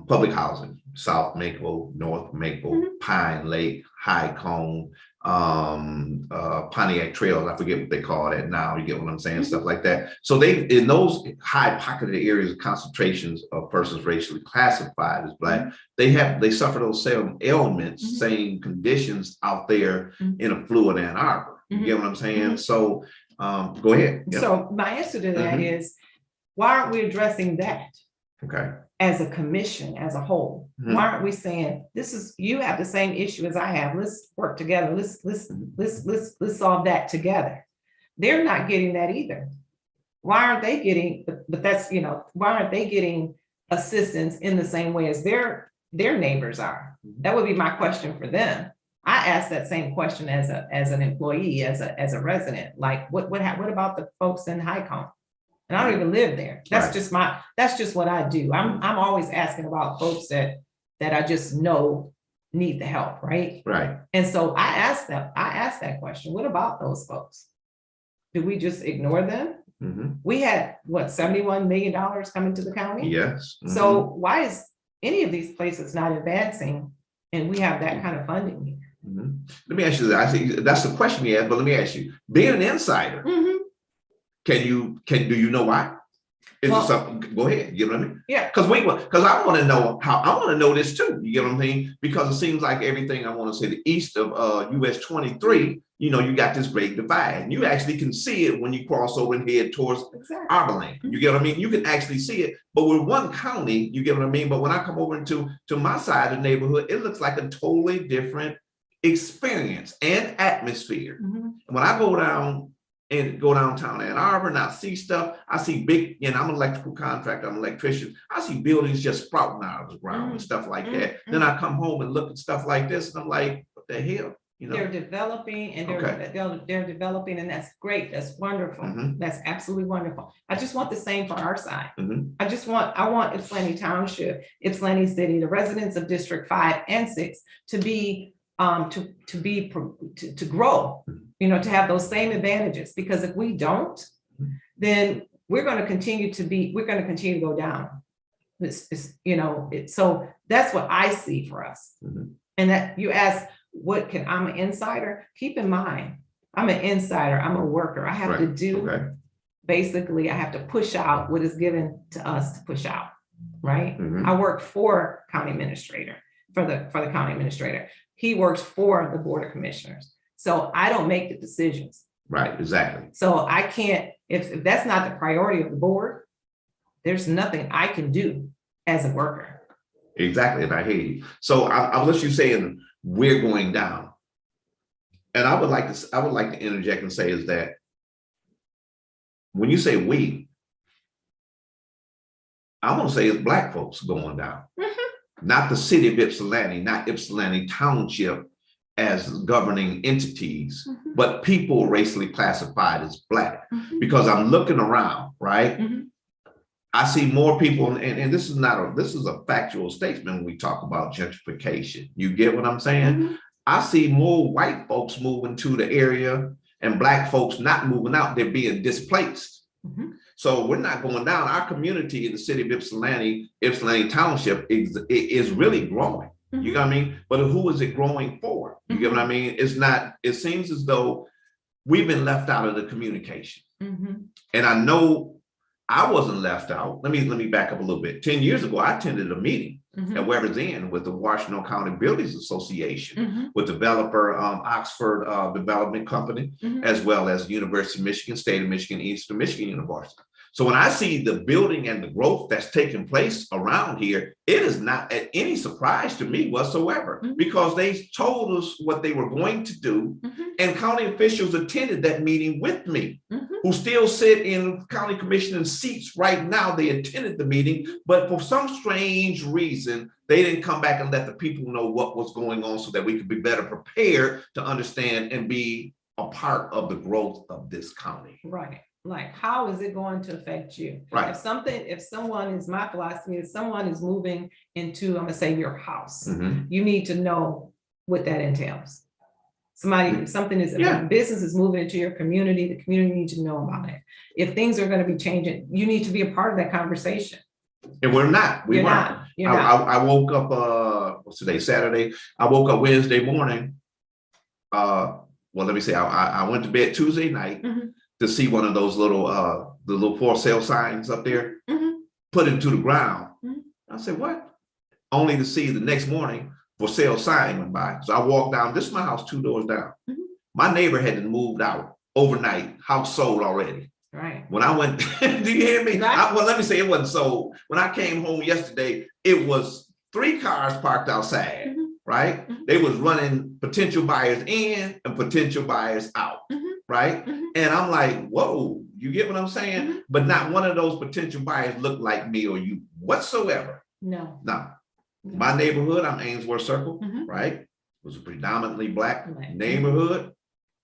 public housing, South Maple, North Maple, Pine Lake, High Cone, Pontiac Trails, I forget what they call that now, you get what I'm saying, stuff like that. So they, in those high pocketed areas of concentrations of persons racially classified as Black, they suffer those same ailments, same conditions out there in a fluid Ann Arbor. You get what I'm saying? So go ahead. Yep. So my answer to that is, why aren't we addressing that? Okay. As a commission, as a whole, why aren't we saying, you have the same issue as I have, let's work together, let's solve that together? They're not getting that either. Why aren't they getting, but that's, why aren't they getting assistance in the same way as their neighbors are? That would be my question for them. I asked that same question as an employee, as a resident, like what about the folks in High Cone? And I don't even live there. That's just what I do. I'm always asking about folks that I just know need the help, right? Right. And so I asked that question. What about those folks? Do we just ignore them? We had $71 million coming to the county? Yes. So why is any of these places not advancing, and we have that kind of funding here? Let me ask you that. I think that's the question you asked, but let me ask you, being an insider, do you know why? Is it something? Go ahead. You know what I mean? Yeah. Because I want to know I want to know this too. You get what I mean? Because it seems like everything, I want to say, the east of US 23, you got this great divide. And you actually can see it when you cross over and head towards Arborland. You get what I mean? You can actually see it. But we're one county, you get what I mean? But when I come over to my side of the neighborhood, it looks like a totally different experience and atmosphere. When I go downtown Ann Arbor and I see stuff, I see big, I'm an electrical contractor, I'm an electrician. I see buildings just sprouting out of the ground and stuff like that. Then I come home and look at stuff like this and I'm like, what the hell? you know? They're developing and Okay. they're developing, and that's great. That's wonderful. Mhm. That's absolutely wonderful. I just want the same for our side. Mhm. I want Ypsilanti Township, Ypsilanti City, the residents of District 5 and 6 to be, to grow, to have those same advantages, because if we don't, then we're gonna continue to go down. So that's what I see for us. Mhm. And that you ask, I'm an insider. Keep in mind, I'm an insider. I'm a worker. I have to Right. do, Okay. basically, I have to push out what is given to us to push out, right? Mhm. I work for county administrator, for the county administrator. He works for the board of commissioners. So I don't make the decisions. Right, exactly. So I can't, if that's not the priority of the board, there's nothing I can do as a worker. Exactly, and I hear you. So I was you saying we're going down. And I would like to interject and say is that when you say we, I'm gonna say it's Black folks going down. Not the city of Ypsilanti, not Ypsilanti Township as governing entities, but people racially classified as Black. Because I'm looking around, right? I see more people, and this is a factual statement when we talk about gentrification. You get what I'm saying? I see more white folks moving to the area and Black folks not moving out, they're being displaced. So we're not going down. Our community in the city of Ypsilanti Township is really growing. You know what I mean? But who is it growing for? You get what I mean? It seems as though we've been left out of the communication. And I know I wasn't left out. Let me back up a little bit. 10 years ago, I attended a meeting at Weber's End with the Washington County Builders Association, with developer Oxford Development Company, as well as University of Michigan, State of Michigan, Eastern Michigan University. So when I see the building and the growth that's taking place around here, it is not at any surprise to me whatsoever, because they told us what they were going to do, and county officials attended that meeting with me, who still sit in county commissioner seats right now. They attended the meeting, but for some strange reason, they didn't come back and let the people know what was going on so that we could be better prepared to understand and be a part of the growth of this county. Right. Like, how is it going to affect you? Right. If someone is, my philosophy is, someone is moving into, I'm gonna say, your house, you need to know what that entails. Business is moving into your community, the community needs to know about it. If things are going to be changing, you need to be a part of that conversation. And we're not. You're not. I woke up, what's today, Saturday? I woke up Wednesday morning. Well, let me say, I went to bed Tuesday night to see one of those little, the little for sale signs up there, put it to the ground. I said, what? Only to see the next morning, for sale sign went by. So I walked down, this is my house 2 doors down. My neighbor had moved out overnight, house sold already. Right. When I went, do you hear me? Right. Well, let me say it wasn't sold. When I came home yesterday, it was 3 cars parked outside, right? They was running potential buyers in and potential buyers out, right? And I'm like, whoa, you get what I'm saying? But not one of those potential buyers looked like me or you whatsoever. No. My neighborhood, I'm Ainsworth Circle, right? It was a predominantly Black neighborhood.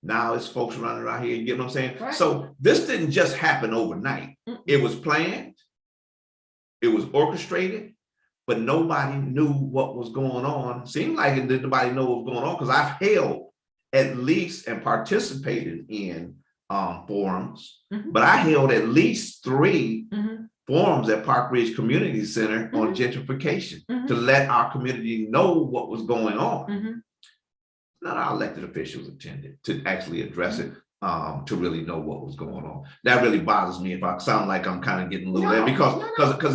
Now it's folks running around here, you get what I'm saying? Right. So this didn't just happen overnight. It was planned, it was orchestrated, but nobody knew what was going on. Seemed like it didn't nobody know what was going on, because I've held at least and participated in forums, but I held at least 3 forums at Park Ridge Community Center on gentrification to let our community know what was going on. Not our elected officials attended to actually address it, to really know what was going on. That really bothers me if I sound like I'm kind of getting a little because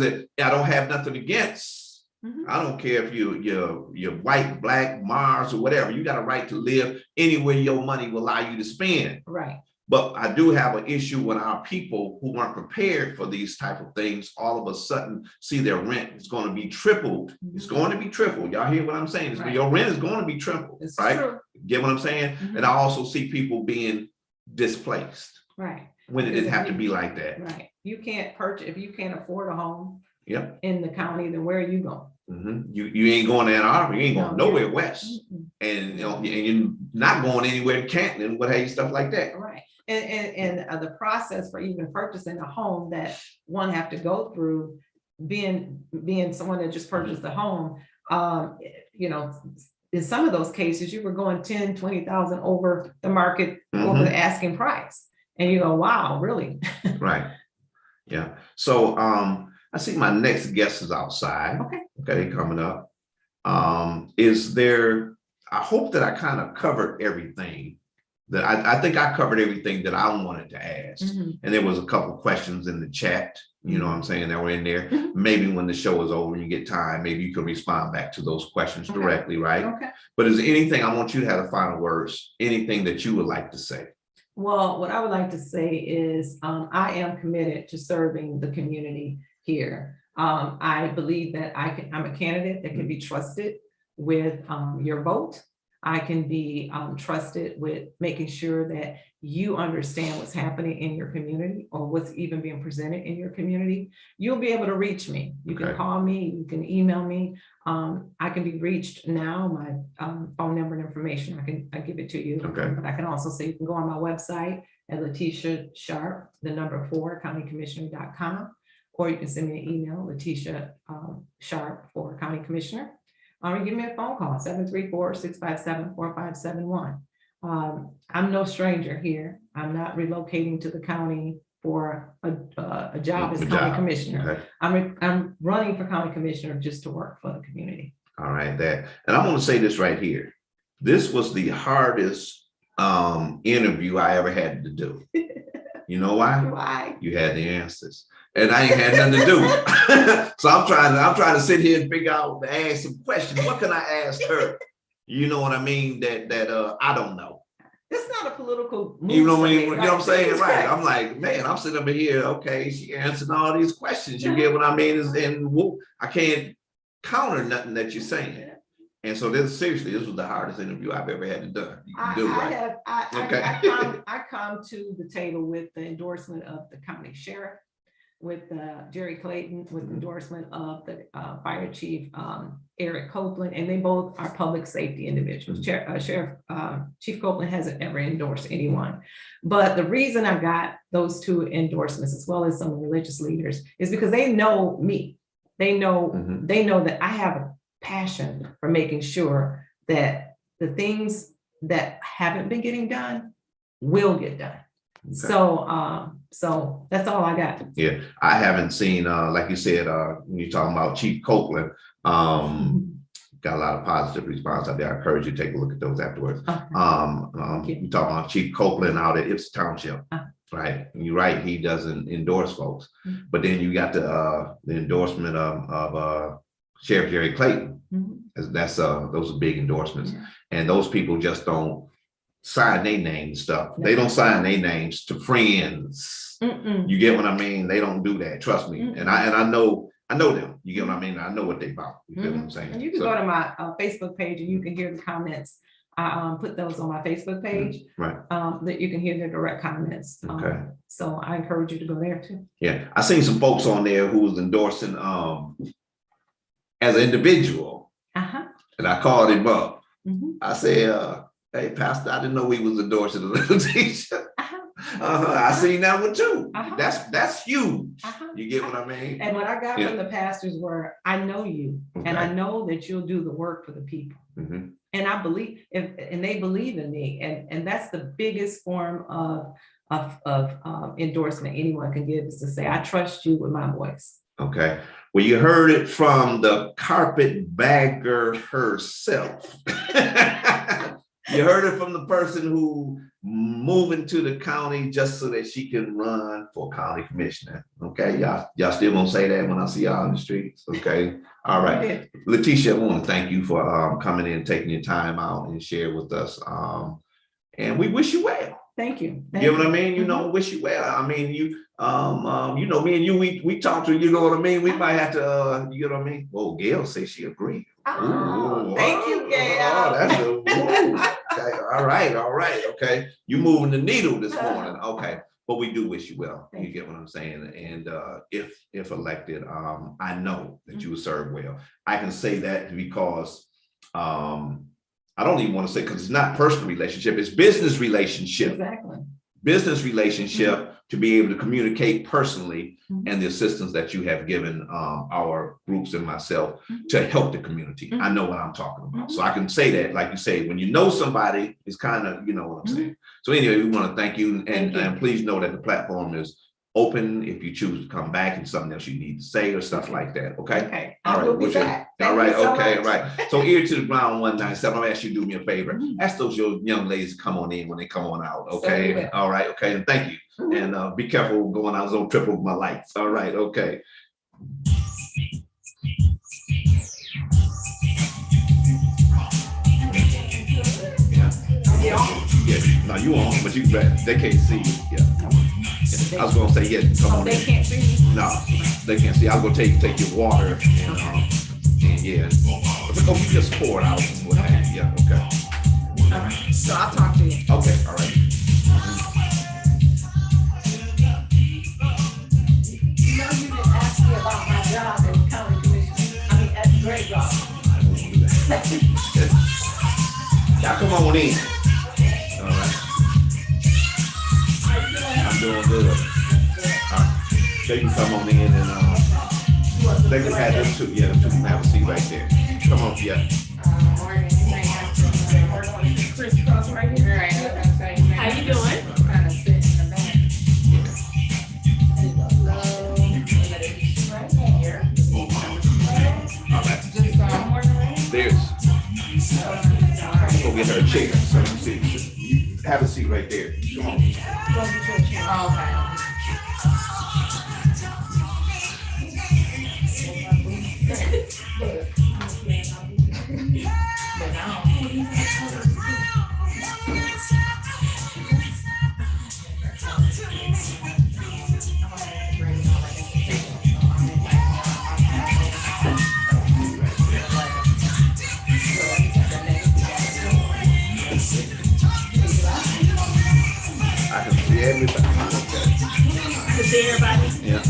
I don't have nothing against. I don't care if you're white, Black, Mars, or whatever. You got a right to live anywhere your money will allow you to spend. Right. But I do have an issue when our people who weren't prepared for these type of things all of a sudden see their rent is going to be tripled. It's going to be tripled. Y'all hear what I'm saying? Right. Your rent is going to be tripled, It's right? true. Get what I'm saying? And I also see people being displaced. Right. When it didn't have to be like that. Right. You can't purchase, if you can't afford a home Yep. in the county, then where are you going? You ain't going to Ann Arbor, you ain't going No. nowhere west. And you know, and you're not going anywhere to Canton and what have you, stuff like that. Right. And the process for even purchasing a home that one have to go through, being someone that just purchased a home, you know, in some of those cases, you were going 10, 20,000 over the market, over the asking price. And you go, wow, really? Right. Yeah. So I see my next guest is outside. Okay. Okay, they coming up. Is there, I hope that I kind of covered everything that I think I covered everything that I wanted to ask. And there was a couple of questions in the chat, you know what I'm saying, that were in there. Maybe when the show is over and you get time, maybe you can respond back to those questions directly, right? Okay. But is there anything, I want you to have the final words, anything that you would like to say? Well, what I would like to say is I am committed to serving the community here. I believe that I'm a candidate that can be trusted with your vote. I can be trusted with making sure that you understand what's happening in your community or what's even being presented in your community. You'll be able to reach me. You can call me, you can email me. I can be reached now. My phone number and information, I give it to you. But I can also say you can go on my website at Letitia Sharp, the number 4, countycommissioner.com, or you can send me an email, Letitia Sharp for County Commissioner. Or give me a phone call, 734-657-4571. I'm no stranger here. I'm not relocating to the county for a job as county commissioner. I'm running for county commissioner just to work for the community. All right, and I'm going to say this right here. This was the hardest interview I ever had to do. You know why? Why? You had the answers. And I ain't had nothing to do. So I'm trying to sit here and figure out, ask some questions. What can I ask her? You know what I mean? That I don't know. It's not a political move. You know what I mean? Right? You know what I'm saying? Right. I'm like, man, I'm sitting over here. Okay, she answering all these questions. You get what I mean? And whoop, I can't counter nothing that you're saying. And so this was the hardest interview I've ever had to do. I come to the table with the endorsement of the county sheriff, with Jerry Clayton, with endorsement of the fire chief Eric Copeland, and they both are public safety individuals. Chief Copeland hasn't ever endorsed anyone, but the reason I got those 2 endorsements, as well as some religious leaders, is because they know me. They know that I have a passion for making sure that the things that haven't been getting done will get done. So that's all I got. Yeah, I haven't seen like you said, when you're talking about Chief Copeland, got a lot of positive response out there. I encourage you to take a look at those afterwards. You talking about Chief Copeland out at Ipswich Township, right? And you're right, he doesn't endorse folks, but then you got the endorsement of Sheriff Jerry Clayton. That's those are big endorsements, and those people just don't sign their name and stuff. They don't sign their names to friends. You get what I mean? They don't do that. Trust me. And I know them. You get what I mean? I know what they about. You get what I'm saying? And you can go to my Facebook page and you can hear the comments. I put those on my Facebook page, that you can hear their direct comments. So I encourage you to go there too. Yeah, I seen some folks on there who was endorsing as an individual, and I called him up. I said, hey, Pastor, I didn't know we was endorsing a little teacher. I seen that one too. That's huge. You get what I mean? And what I got from the pastors were, I know you, and I know that you'll do the work for the people. And I believe, and they believe in me, and that's the biggest form of endorsement anyone can give, is to say, I trust you with my voice. Okay. Well, you heard it from the carpetbagger herself. You heard it from the person who moved into the county just so that she can run for county commissioner. Okay, y'all still gonna say that when I see y'all in the streets? Okay, all right. Letitia, I want to thank you for coming in, taking your time out and share with us. And we wish you well. Thank you. You get what I mean? You know, wish you well. I mean, you know, me and you, we talked to, you know what I mean? We might have to, you know what I mean? Well, Gail says she agreed. Thank you, Gail. That's okay. All right. Okay. You moving the needle this morning. Okay. but we do wish you well. Thank You get what I'm saying? And if elected, I know that you will serve well. I can say that because I don't even want to say, because it's not personal relationship, it's business relationship. Exactly. Business relationship to be able to communicate personally, and the assistance that you have given our groups and myself to help the community. I know what I'm talking about. So I can say that, like you say, when you know somebody, it's kind of, you know what I'm saying. So anyway, we want to thank you, and please know that the platform is open if you choose to come back and something else you need to say or stuff like that. Okay. Okay. All I right. will be What's your- back. all Thank right. you so Okay. much. Right. So ear to the ground 197. I'll ask you to do me a favor. Ask those your young ladies to come on in when they come on out. Okay. Certainly. All right. Okay. And thank you. And be careful going out. I was on triple with my lights. All right. Okay. Yeah. No, you on, but you they can't see you. Yeah. I was gonna say, yeah, come Oh, on they in. can't see me? No, they can't see. I was gonna take your water and yeah. Oh, you just pour it out. What have you. Yeah. Okay. All right. So I'll talk to you. Okay. All right. You know, you didn't ask me about my job as county commissioner. I mean, that's a great job. I don't wanna do that. Y'all come on in. All right. How you doing? I'm doing good. They can come on in and they can have them too. Yeah, them two can have a seat right there. Come on, yeah. Morning, you may have to work on the crisscross right here. Right, I was gonna say, you may How you have to doing? kind of sit in the back. Right here. All right. Just, working There's. Go get her a chair. So you see, you have a seat right there. Come on. Okay. I can see everybody. To see everybody? Yeah.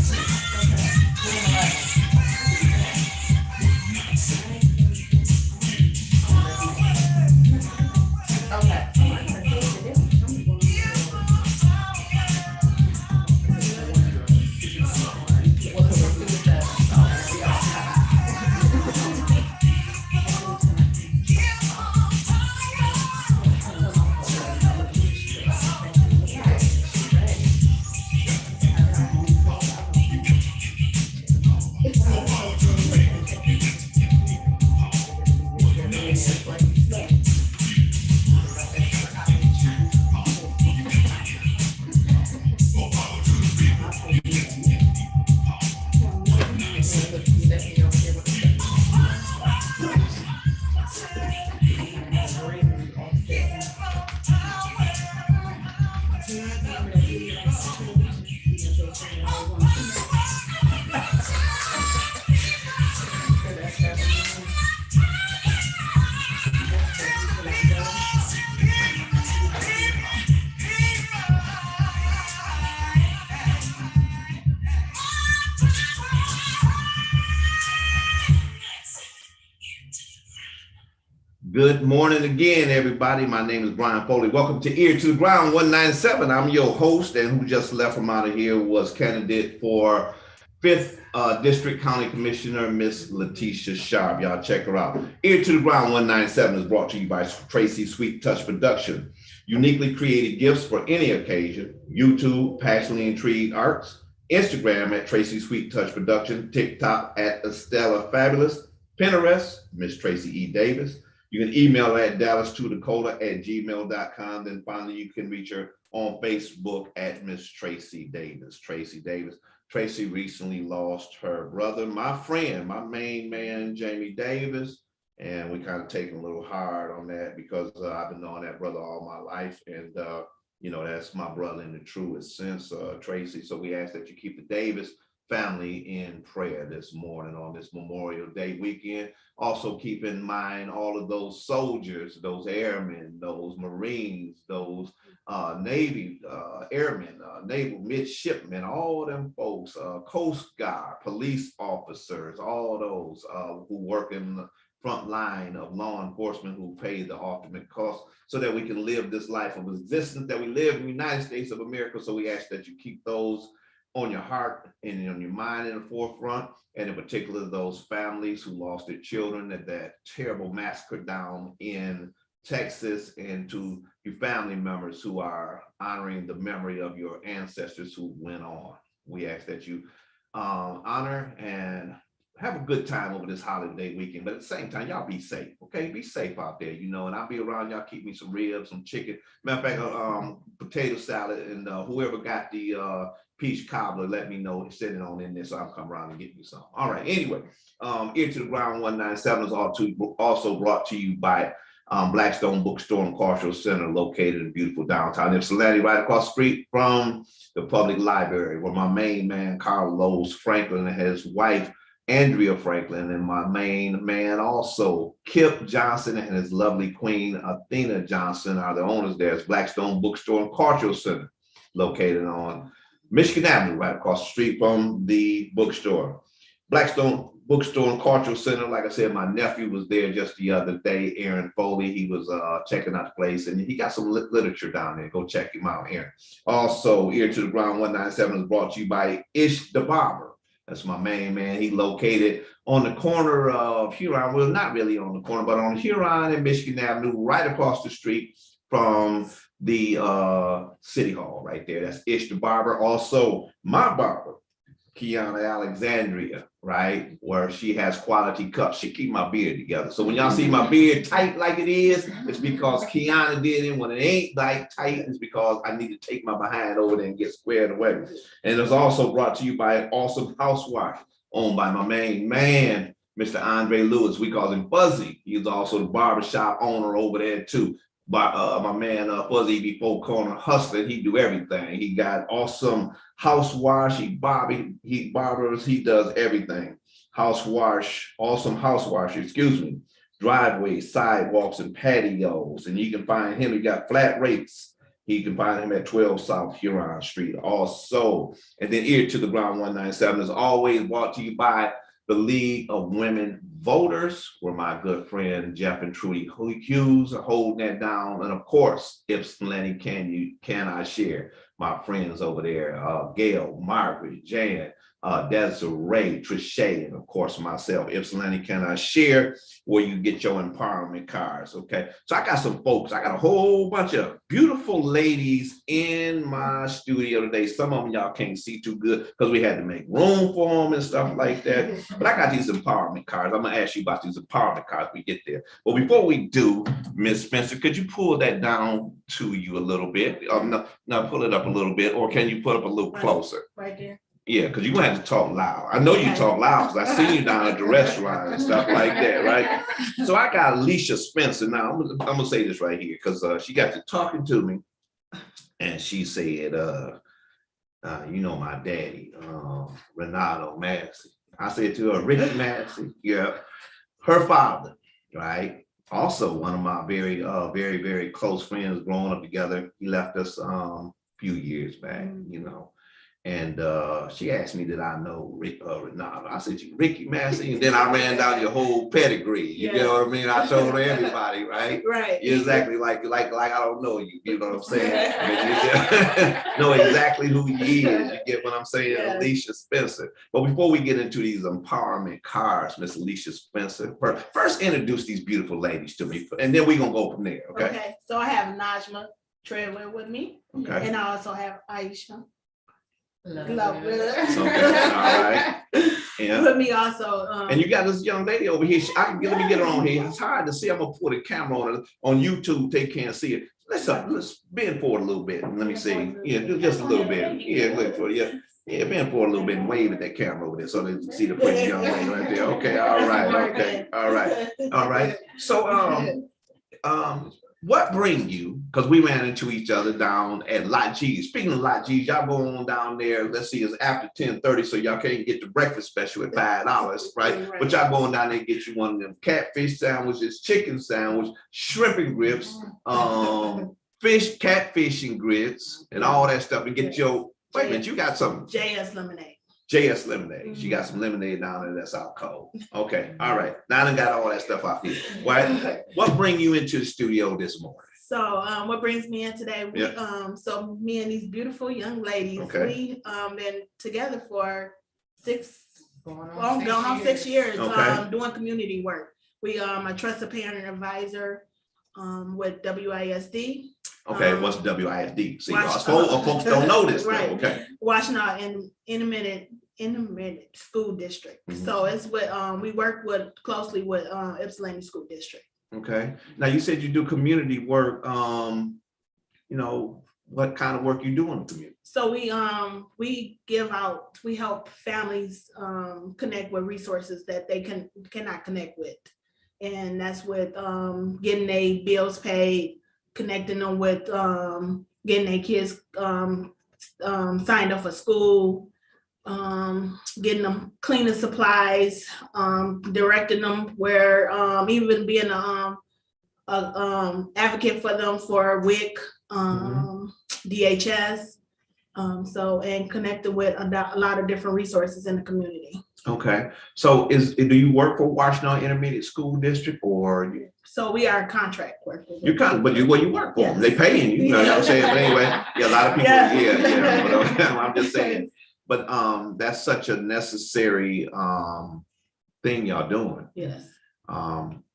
Good morning again, everybody. My name is Bryan Foley. Welcome to Ear to the Ground 197. I'm your host, and who just left from out of here was candidate for 5th District County Commissioner, Miss Letitia Sharp. Y'all check her out. Ear to the Ground 197 is brought to you by Tracy Sweet Touch Production. Uniquely created gifts for any occasion. YouTube, Passionately Intrigued Arts. Instagram at Tracy Sweet Touch Production. TikTok at Estella Fabulous. Pinterest, Miss Tracy E. Davis. You can email her at dallas2dakota@gmail.com. Then finally, you can reach her on Facebook at Miss Tracy Davis. Tracy Davis. Tracy recently lost her brother, my friend, my main man, Jamie Davis. And we kind of taken a little hard on that because I've been knowing that brother all my life. And, you know, that's my brother in the truest sense, Tracy. So we ask that you keep the Davis family in prayer this morning on this Memorial Day weekend. Also keep in mind all of those soldiers, those airmen, those Marines, those Navy airmen, naval midshipmen, all them folks, Coast Guard, police officers, all those who work in the front line of law enforcement who pay the ultimate cost so that we can live this life of existence that we live in the United States of America. So we ask that you keep those on your heart and on your mind in the forefront, and in particular those families who lost their children at that terrible massacre down in Texas, and to your family members who are honoring the memory of your ancestors who went on. We ask that you honor and have a good time over this holiday weekend, but at the same time, y'all be safe, okay? Be safe out there, you know, and I'll be around. Y'all keep me some ribs, some chicken. Matter of fact, potato salad, and whoever got the peach cobbler, let me know, send it on in there so I'll come around and get me some. All right, anyway, Ear to the Ground 197 is also brought to you by Blackstone Bookstore and Cultural Center, located in beautiful downtown Ypsilanti, right across the street from the public library, where my main man, Carlos Franklin, and his wife, Andrea Franklin, and my main man also, Kip Johnson, and his lovely queen, Athena Johnson, are the owners there. It's Blackstone Bookstore and Cultural Center, located on Michigan Avenue, right across the street from the bookstore. Blackstone Bookstore and Cultural Center, like I said, my nephew was there just the other day, Aaron Foley. He was checking out the place, and he got some literature down there. Go check him out, Aaron. Also, Ear to the Ground 197 is brought to you by Ish the Barber. That's my main man. He located on the corner of Huron. Well, not really on the corner, but on Huron and Michigan Avenue, right across the street from the City Hall right there. That's Ish the Barber. Also, my barber, Kiana Alexandria, right, where she has quality cuts. She keep my beard together. So when y'all see my beard tight like it is, it's because Kiana did it. When it ain't like tight, it's because I need to take my behind over there and get squared away. And it's also brought to you by an awesome housewife owned by my main man, Mr. Andre Lewis. We call him Fuzzy. He's also the barbershop owner over there too. My man Fuzzy before corner hustling, he do everything. He got awesome house wash, he barbers, he does everything. House wash, awesome house wash, excuse me. Driveways, sidewalks, and patios. And you can find him, he got flat rates. You can find him at 12 South Huron Street also. And then Ear to the Ground 197 is always brought to you by the League of Women Voters, where my good friend Jeff and Trudy Hughes are holding that down. And of course, Ypsilanti Can I Share? My friends over there, Gail, Margaret, Jan, Desiree, Trichet, and of course myself, Ypsilanti Can I Share, where you get your empowerment cards, okay? So I got some folks, I got a whole bunch of beautiful ladies in my studio today. Some of them y'all can't see too good because we had to make room for them and stuff like that. But I got these empowerment cards. I'm gonna ask you about these empowerment cards when we get there. But before we do, Ms. Spencer, could you pull that down to you a little bit? No, pull it up a little bit, or can you put up a little closer? Right there. Yeah, because you're gonna have to talk loud. I know you talk loud because I seen you down at the restaurant and stuff like that, right? So I got Alicia Spencer. Now I'm gonna say this right here because she got to talking to me, and she said, you know, my daddy, Renato Massey. I said to her, Ricky Massey, yeah, her father, right? Also one of my very, very close friends growing up together. He left us a few years back, you know. And she asked me, did I know Renato? I said, Ricky Massey, and then I ran down your whole pedigree. You know what I mean? I told everybody, right? Right. Exactly like I don't know you. You know what I'm saying? Know exactly who he is. You get what I'm saying? Yeah. Alicia Spencer. But before we get into these empowerment cards, Miss Alicia Spencer, first introduce these beautiful ladies to me, and then we're gonna go from there. Okay. Okay. So I have Najma Treadwell with me, okay, and I also have Aisha. Love okay. All right. Yeah. With me also. And you got this young lady over here. Let me get her on here. It's hard to see. I'm gonna put a camera on YouTube. They can't see it. Let's bend forward a little bit. Let me see. Yeah, just a little bit. Yeah, look for you. Yeah, bend forward a little bit and wave at that camera over there so they can see the pretty young lady right there. Okay, all right, okay, all right, all right. So what bring you, because we ran into each other down at Lot G's. Speaking of Lot G's, y'all go on down there, let's see, it's after 10:30, so y'all can't get the breakfast special at $5, right? But y'all going down there and get you one of them catfish sandwiches, chicken sandwich, shrimp and grits, catfish and grits and all that stuff and get your, wait a minute, you got some JS Lemonade. JS lemonade. She got some lemonade down there that's out cold. Okay, all right. Now I done got all that stuff out here. What bring you into the studio this morning? So what brings me in today, so me and these beautiful young ladies, we been together for going on 6 years, doing community work. We a trusted parent advisor with WISD. Okay, what's WISD? See, folks don't know this. Right. Okay. Washington Intermediate School District. So it's what we work with closely with Ypsilanti School District. Okay. Now you said you do community work. You know, what kind of work you do in the community? So we help families connect with resources that they cannot connect with. And that's with getting their bills paid, connecting them with getting their kids signed up for school, getting them cleaning supplies, directing them where, even being a advocate for them for WIC, DHS, and connected with a lot of different resources in the community. Okay, so do you work for Washington Intermediate School District or? So we are contract workers. You work for them. They paying you. You know what I'm saying? But anyway, a lot of people. But, I'm just saying. But that's such a necessary thing y'all doing. Yes.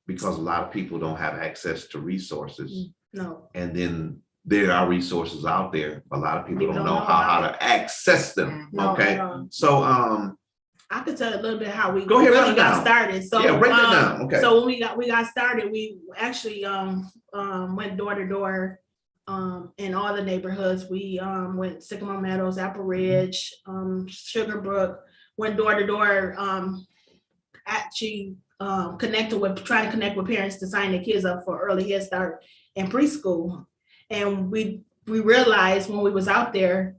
Because a lot of people don't have access to resources. No. And then there are resources out there. But a lot of people don't know how to access them. Okay. So I could tell a little bit how we really got started. So break it down. Okay. So when we got started, we actually went door to door in all the neighborhoods. We went Sycamore Meadows, Apple Ridge, Sugarbrook, went door to door, actually trying to connect with parents to sign their kids up for early Head Start and preschool. And we realized when we was out there,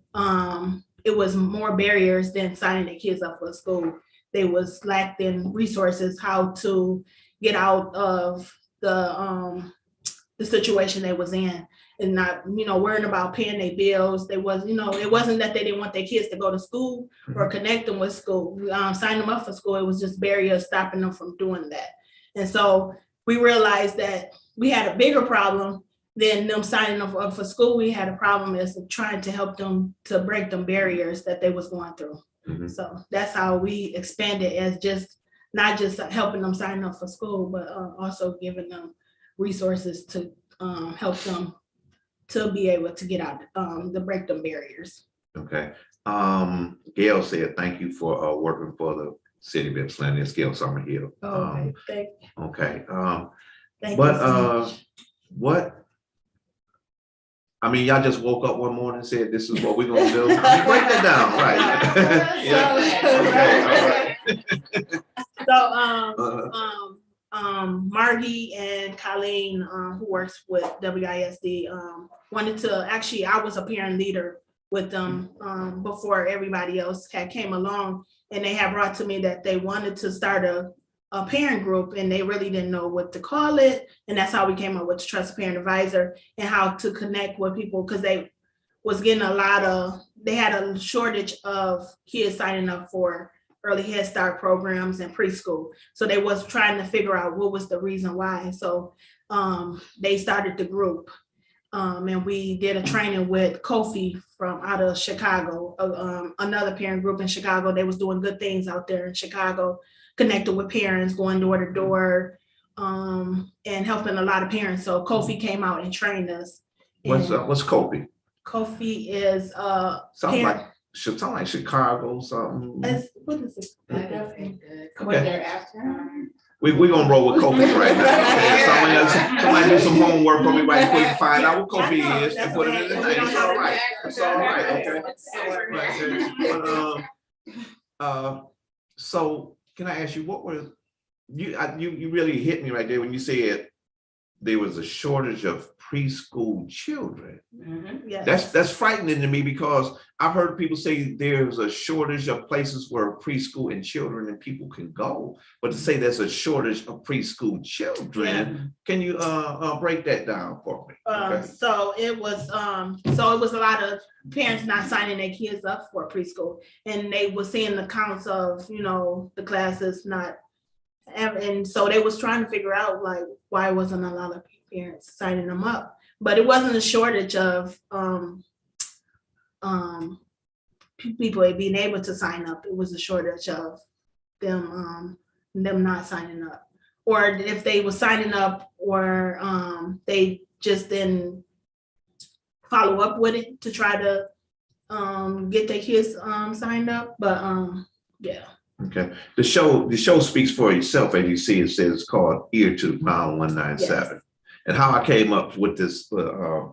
it was more barriers than signing their kids up for school. They was lacked in resources, how to get out of the situation they was in, and not, worrying about paying their bills. They was, it wasn't that they didn't want their kids to go to school or connect them with school, sign them up for school. It was just barriers stopping them from doing that. And so we realized that we had a bigger problem than them signing up for school. We had a problem is trying to help them to break them barriers that they was going through. So that's how we expanded, as not just helping them sign up for school, but also giving them resources to help them to be able to get out, to break them barriers. Okay. Gail said, thank you for working for the city of Ypsilanti. It's Gail Summerhill. Thank you. Okay. Thank but you so much. I mean, y'all just woke up one morning and said, this is what we're gonna do. Break that down, right? Yeah. Okay, all right. So Margie and Colleen, who works with WISD, wanted to, actually, I was a parent leader with them before everybody else came along, and they had brought to me that they wanted to start a parent group, and they really didn't know what to call it. And that's how we came up with the Trusted Parent Advisor and how to connect with people, because they was getting they had a shortage of kids signing up for early Head Start programs and preschool. So they was trying to figure out what was the reason why. So they started the group. And we did a training with Kofi from out of Chicago, another parent group in Chicago. They was doing good things out there in Chicago, connected with parents, going door to door, and helping a lot of parents. So Kofi came out and trained us. What's Kofi? Kofi is Sounds like Chicago, something. What is it? Okay. We're gonna roll with Kofi right now. Okay. Somebody do some homework for me right quick to find out what Kofi is and put it in the thing. It's all right. It's all right. Okay. So can I ask you, what were you really hit me right there when you said there was a shortage of preschool children. Yes. That's frightening to me because I've heard people say there's a shortage of places where preschool and children and people can go. But to say there's a shortage of preschool children, can you break that down for me? Okay. So it was a lot of parents not signing their kids up for preschool, and they were seeing the counts of, the classes not, and so they was trying to figure out like why wasn't a lot of parents signing them up. But it wasn't a shortage of people being able to sign up. It was a shortage of them not signing up, or if they were signing up, or they just didn't follow up with it to try to get their kids signed up. But yeah. Okay. The show speaks for itself. As you see, it says it's called Ear to the Ground 197. Yes. And how I came up with this, I'm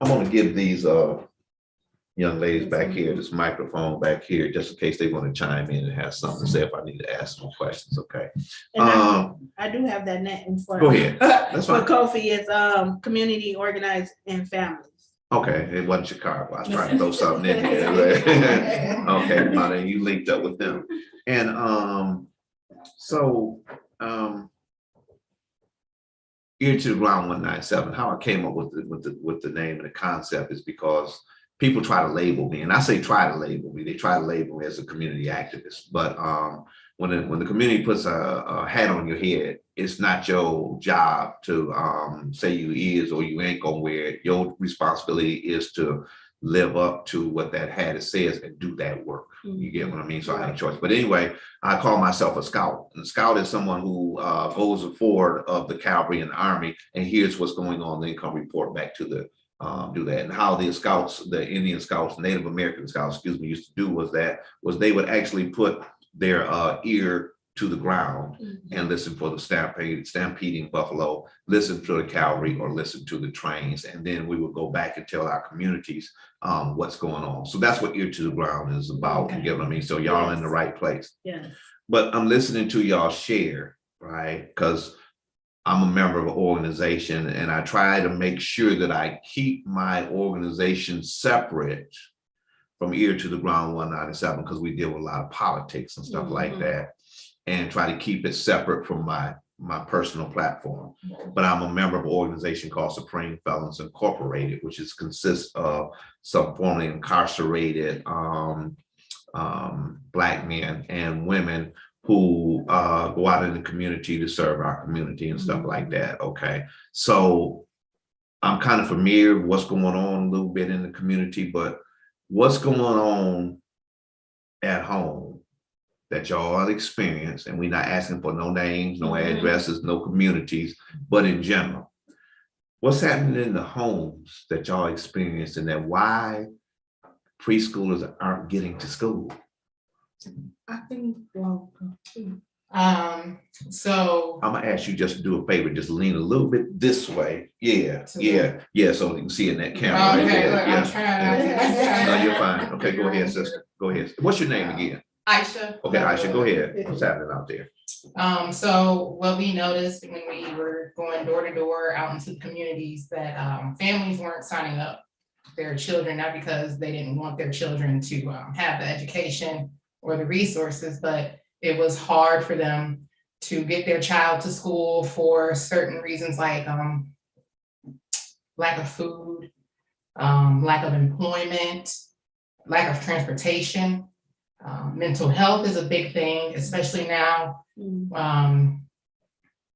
going to give these young ladies back here this microphone back here, just in case they want to chime in and have something to say if I need to ask some questions. Okay. And I do have that net in front. Go ahead. That's For fine. Kofi, it's community organized and families. Okay, it wasn't Chicago. I was trying to throw something in there. Okay, Monty, you linked up with them. And so Ear to the Ground 197, how I came up with the name and the concept is because people try to label me, and I say try to label me. They try to label me as a community activist, but when the community puts a hat on your head, it's not your job to say you is or you ain't gonna wear it. Your responsibility is to live up to what that hat says and do that work. You get what I mean? So I had a choice. But anyway, I call myself a scout. And a scout is someone who goes forward of the cavalry and the army and hears what's going on, then come report back to the do that. And how the scouts, the Indian scouts, Native American scouts, used to do was they would actually put their ear to the ground and listen for the stampeding buffalo, listen to the cavalry or listen to the trains. And then we would go back and tell our communities what's going on. So that's what Ear to the Ground is about. You get what I mean? So y'all in the right place. Yeah. But I'm listening to y'all share, right? Because I'm a member of an organization and I try to make sure that I keep my organization separate from Ear to the Ground 197 because we deal with a lot of politics and stuff like that, and try to keep it separate from my personal platform. But I'm a member of an organization called Supreme Felons Incorporated, which consists of some formerly incarcerated Black men and women who go out in the community to serve our community and stuff like that. Okay, so I'm kind of familiar with what's going on a little bit in the community, but what's going on at home that y'all experience, and we're not asking for no names, no addresses, no communities, but in general, what's happening in the homes that y'all experience, and that why preschoolers aren't getting to school? I think, so I'm gonna ask you just to do a favor, just lean a little bit this way. Yeah, so you can see in that camera. okay, Right look, I'm trying No, you're fine. Okay, go ahead, sister. Go ahead. What's your name again? Aisha. Okay, Aisha, go ahead. What's happening out there? So what we noticed when we were going door to door out into the communities that families weren't signing up their children, not because they didn't want their children to have the education or the resources, but it was hard for them to get their child to school for certain reasons, like lack of food, lack of employment, lack of transportation. Mental health is a big thing, especially now,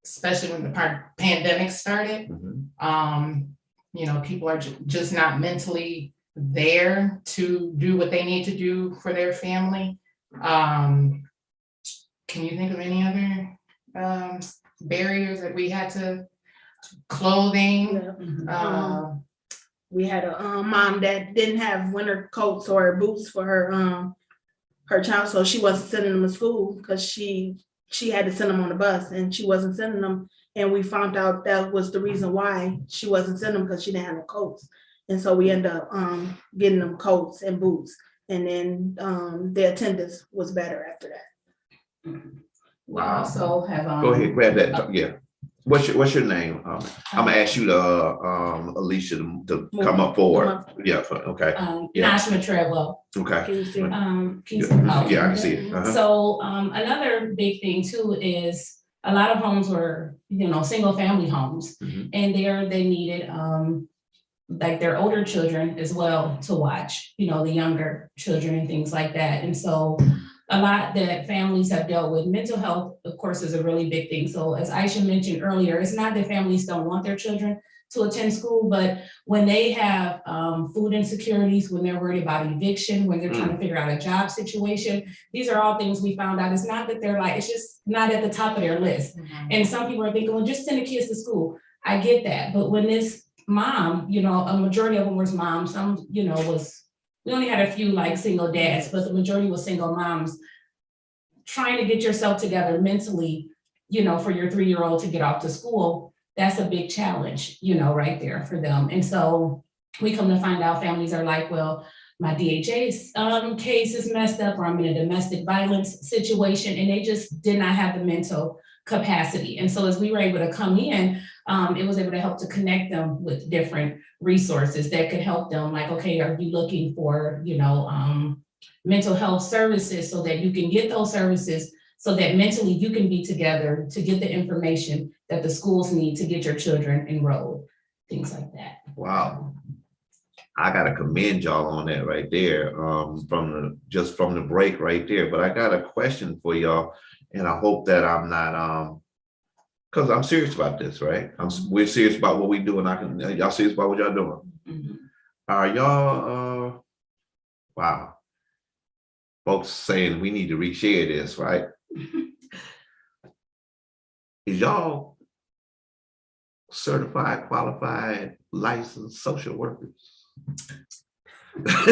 especially when the pandemic started. People are just not mentally there to do what they need to do for their family. Can you think of any other barriers that we had to clothing? We had a mom that didn't have winter coats or boots for her child, so she wasn't sending them to school because she had to send them on the bus, and she wasn't sending them. And we found out that was the reason why she wasn't sending them, because she didn't have no coats. And so we ended up getting them coats and boots, and then the attendance was better after that. We also have Go ahead, grab that. Yeah. What's your name? I'm gonna ask you to, Alicia to come up forward. Yeah, okay, Yeah. Nash Matrello. okay. Can you see? Can you see? Yeah, Oh, yeah, I can see it. Uh-huh. So, another big thing too is a lot of homes were, single family homes. Mhm. And they needed, like their older children as well to watch, the younger children and things like that. And so a lot that families have dealt with, mental health, of course, is a really big thing. So as Aisha mentioned earlier, it's not that families don't want their children to attend school, but when they have food insecurities, when they're worried about eviction, when they're trying to figure out a job situation, these are all things we found out. It's not that they're like, it's just not at the top of their list. And some people are thinking, well, just send the kids to school. I get that. But when this mom, a majority of them was moms, some, we only had a few like single dads, but the majority was single moms. Trying to get yourself together mentally, for your 3-year-old to get off to school, that's a big challenge, right there for them. And so we come to find out families are like, well, my DHA's case is messed up, or I'm in a domestic violence situation, and they just did not have the mental capacity. And so as we were able to come in, it was able to help to connect them with different resources that could help them, like, okay, are you looking for, mental health services, so that you can get those services, so that mentally you can be together to get the information that the schools need to get your children enrolled, things like that. Wow. I gotta commend y'all on that right there, from the break right there. But I got a question for y'all, and I hope that I'm not, because I'm serious about this, right? We're serious about what we do, and y'all serious about what y'all doing. Mhm. Are y'all, wow. Folks saying we need to reshare this, right? Is y'all certified, qualified, licensed social workers? Let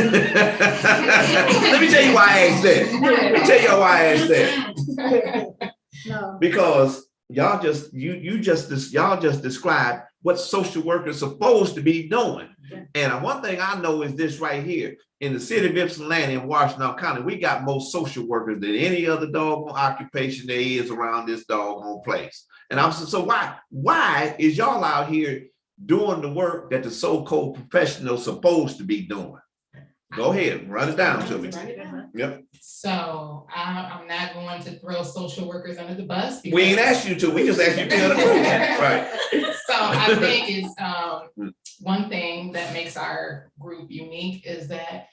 me tell you why I asked that. Let me tell you why I asked that. No. Because y'all just described what social workers supposed to be doing. And one thing I know is this right here. In the city of Ypsilanti in Washington County, we got more social workers than any other doggone occupation there is around this doggone place. And I'm so why is y'all out here doing the work that the so-called professionals supposed to be doing? Go ahead, run it down to me. Yep. So I'm not going to throw social workers under the bus. We ain't asked you to, we just asked you to tell the truth. Right. So I think it's one thing that makes our group unique is that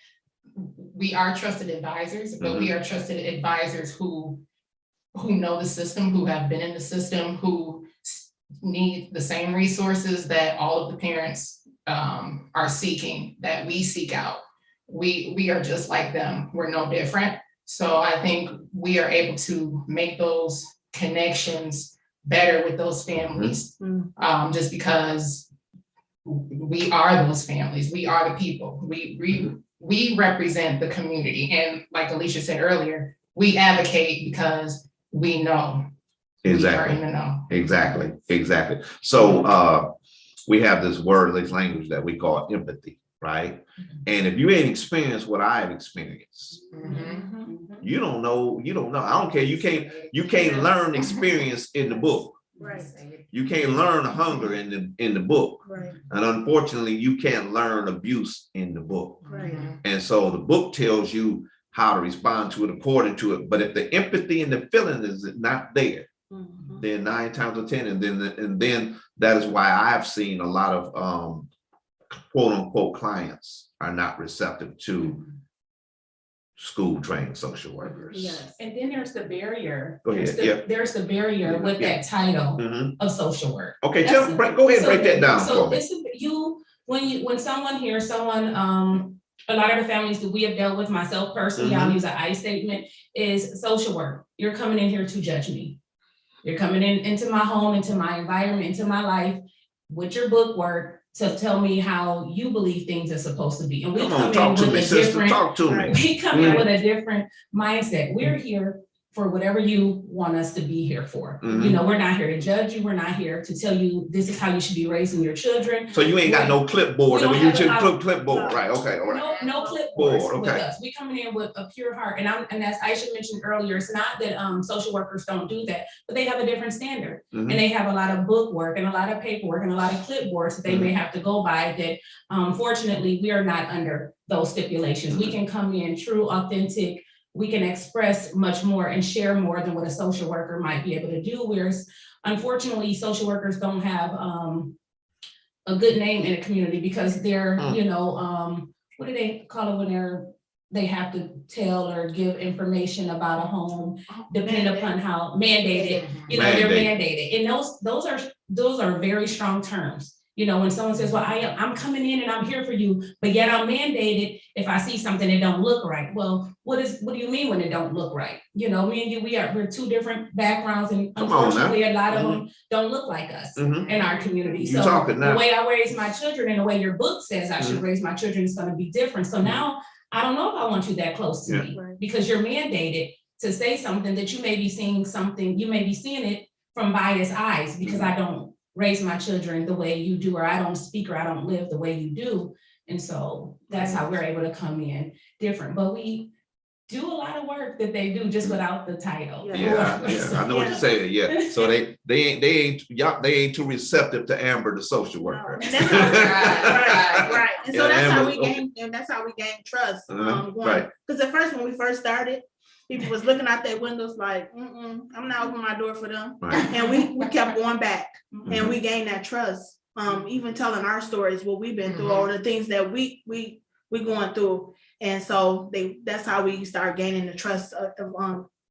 we are trusted advisors, but we are trusted advisors who know the system, who have been in the system, who need the same resources that all of the parents are seeking, that we seek out. We are just like them. We're no different. So I think we are able to make those connections better with those families, just because we are those families. We are the people. We represent the community. And like Alicia said earlier, we advocate because we know. Exactly. We are in the know. Exactly. So we have this word, this language that we call empathy, right? And if you ain't experienced what I've experienced, you don't know. I don't care. You can't learn experience in the book. Right. You can't learn hunger in the book. Right. And unfortunately, you can't learn abuse in the book. Right. And so the book tells you how to respond to it according to it. But if the empathy and the feeling is not there, then 9 times out of 10, and then that is why I've seen a lot of quote unquote clients are not receptive to school trained social workers. Yes. And then there's the barrier. Go ahead. There's the barrier with that title of social work. Okay, go ahead and break that down for me. So when someone hears a lot of the families that we have dealt with, myself personally, I'll use an I statement, is social work. You're coming in here to judge me. You're coming into my home, into my environment, into my life with your book work to tell me how you believe things are supposed to be. And we come in with a different mindset. We're here for whatever you want us to be here for. Mhm. You know, we're not here to judge you. We're not here to tell you this is how you should be raising your children. So you ain't got no clipboard. We don't I mean, you have should a- put clipboard, right? Okay, all right. No clipboards Board, with okay. us. We coming in with a pure heart. And as Aisha mentioned earlier, it's not that social workers don't do that, but they have a different standard. Mhm. And they have a lot of book work and a lot of paperwork and a lot of clipboards that they may have to go by that fortunately we are not under those stipulations. We can come in true, authentic, we can express much more and share more than what a social worker might be able to do. Whereas unfortunately, social workers don't have a good name in a community because they're, you know, what do they call it when they have to tell or give information about a home, depending upon how mandated, you know, they're mandated. And those are very strong terms. You know, when someone says, well, I'm coming in and I'm here for you, but yet I'm mandated if I see something that don't look right. Well, what do you mean when it don't look right? You know, me and you, we're two different backgrounds, and unfortunately a lot of them don't look like us in our community. You So talking now. the way I raise my children and the way your book says I should raise my children is gonna be different. So now I don't know if I want you that close to me because you're mandated to say something that you may be seeing something, you may be seeing it from biased eyes because I don't raise my children the way you do, or I don't speak, or I don't live the way you do. And so that's how we're able to come in different, but we do a lot of work that they do just without the title. Yeah, I know what you're saying. Yeah, so they ain't too receptive to Amber, the social worker. And that's how, right. And so Yeah, that's how Amber, we gain, and that's how we gain trust. right. Because at first, when we first started, people was looking out their windows like, I'm not opening my door for them. Right. And we kept going back, and we gained that trust. Even telling our stories, what we've been through, all the things that we going through. And so that's how we start gaining the trust of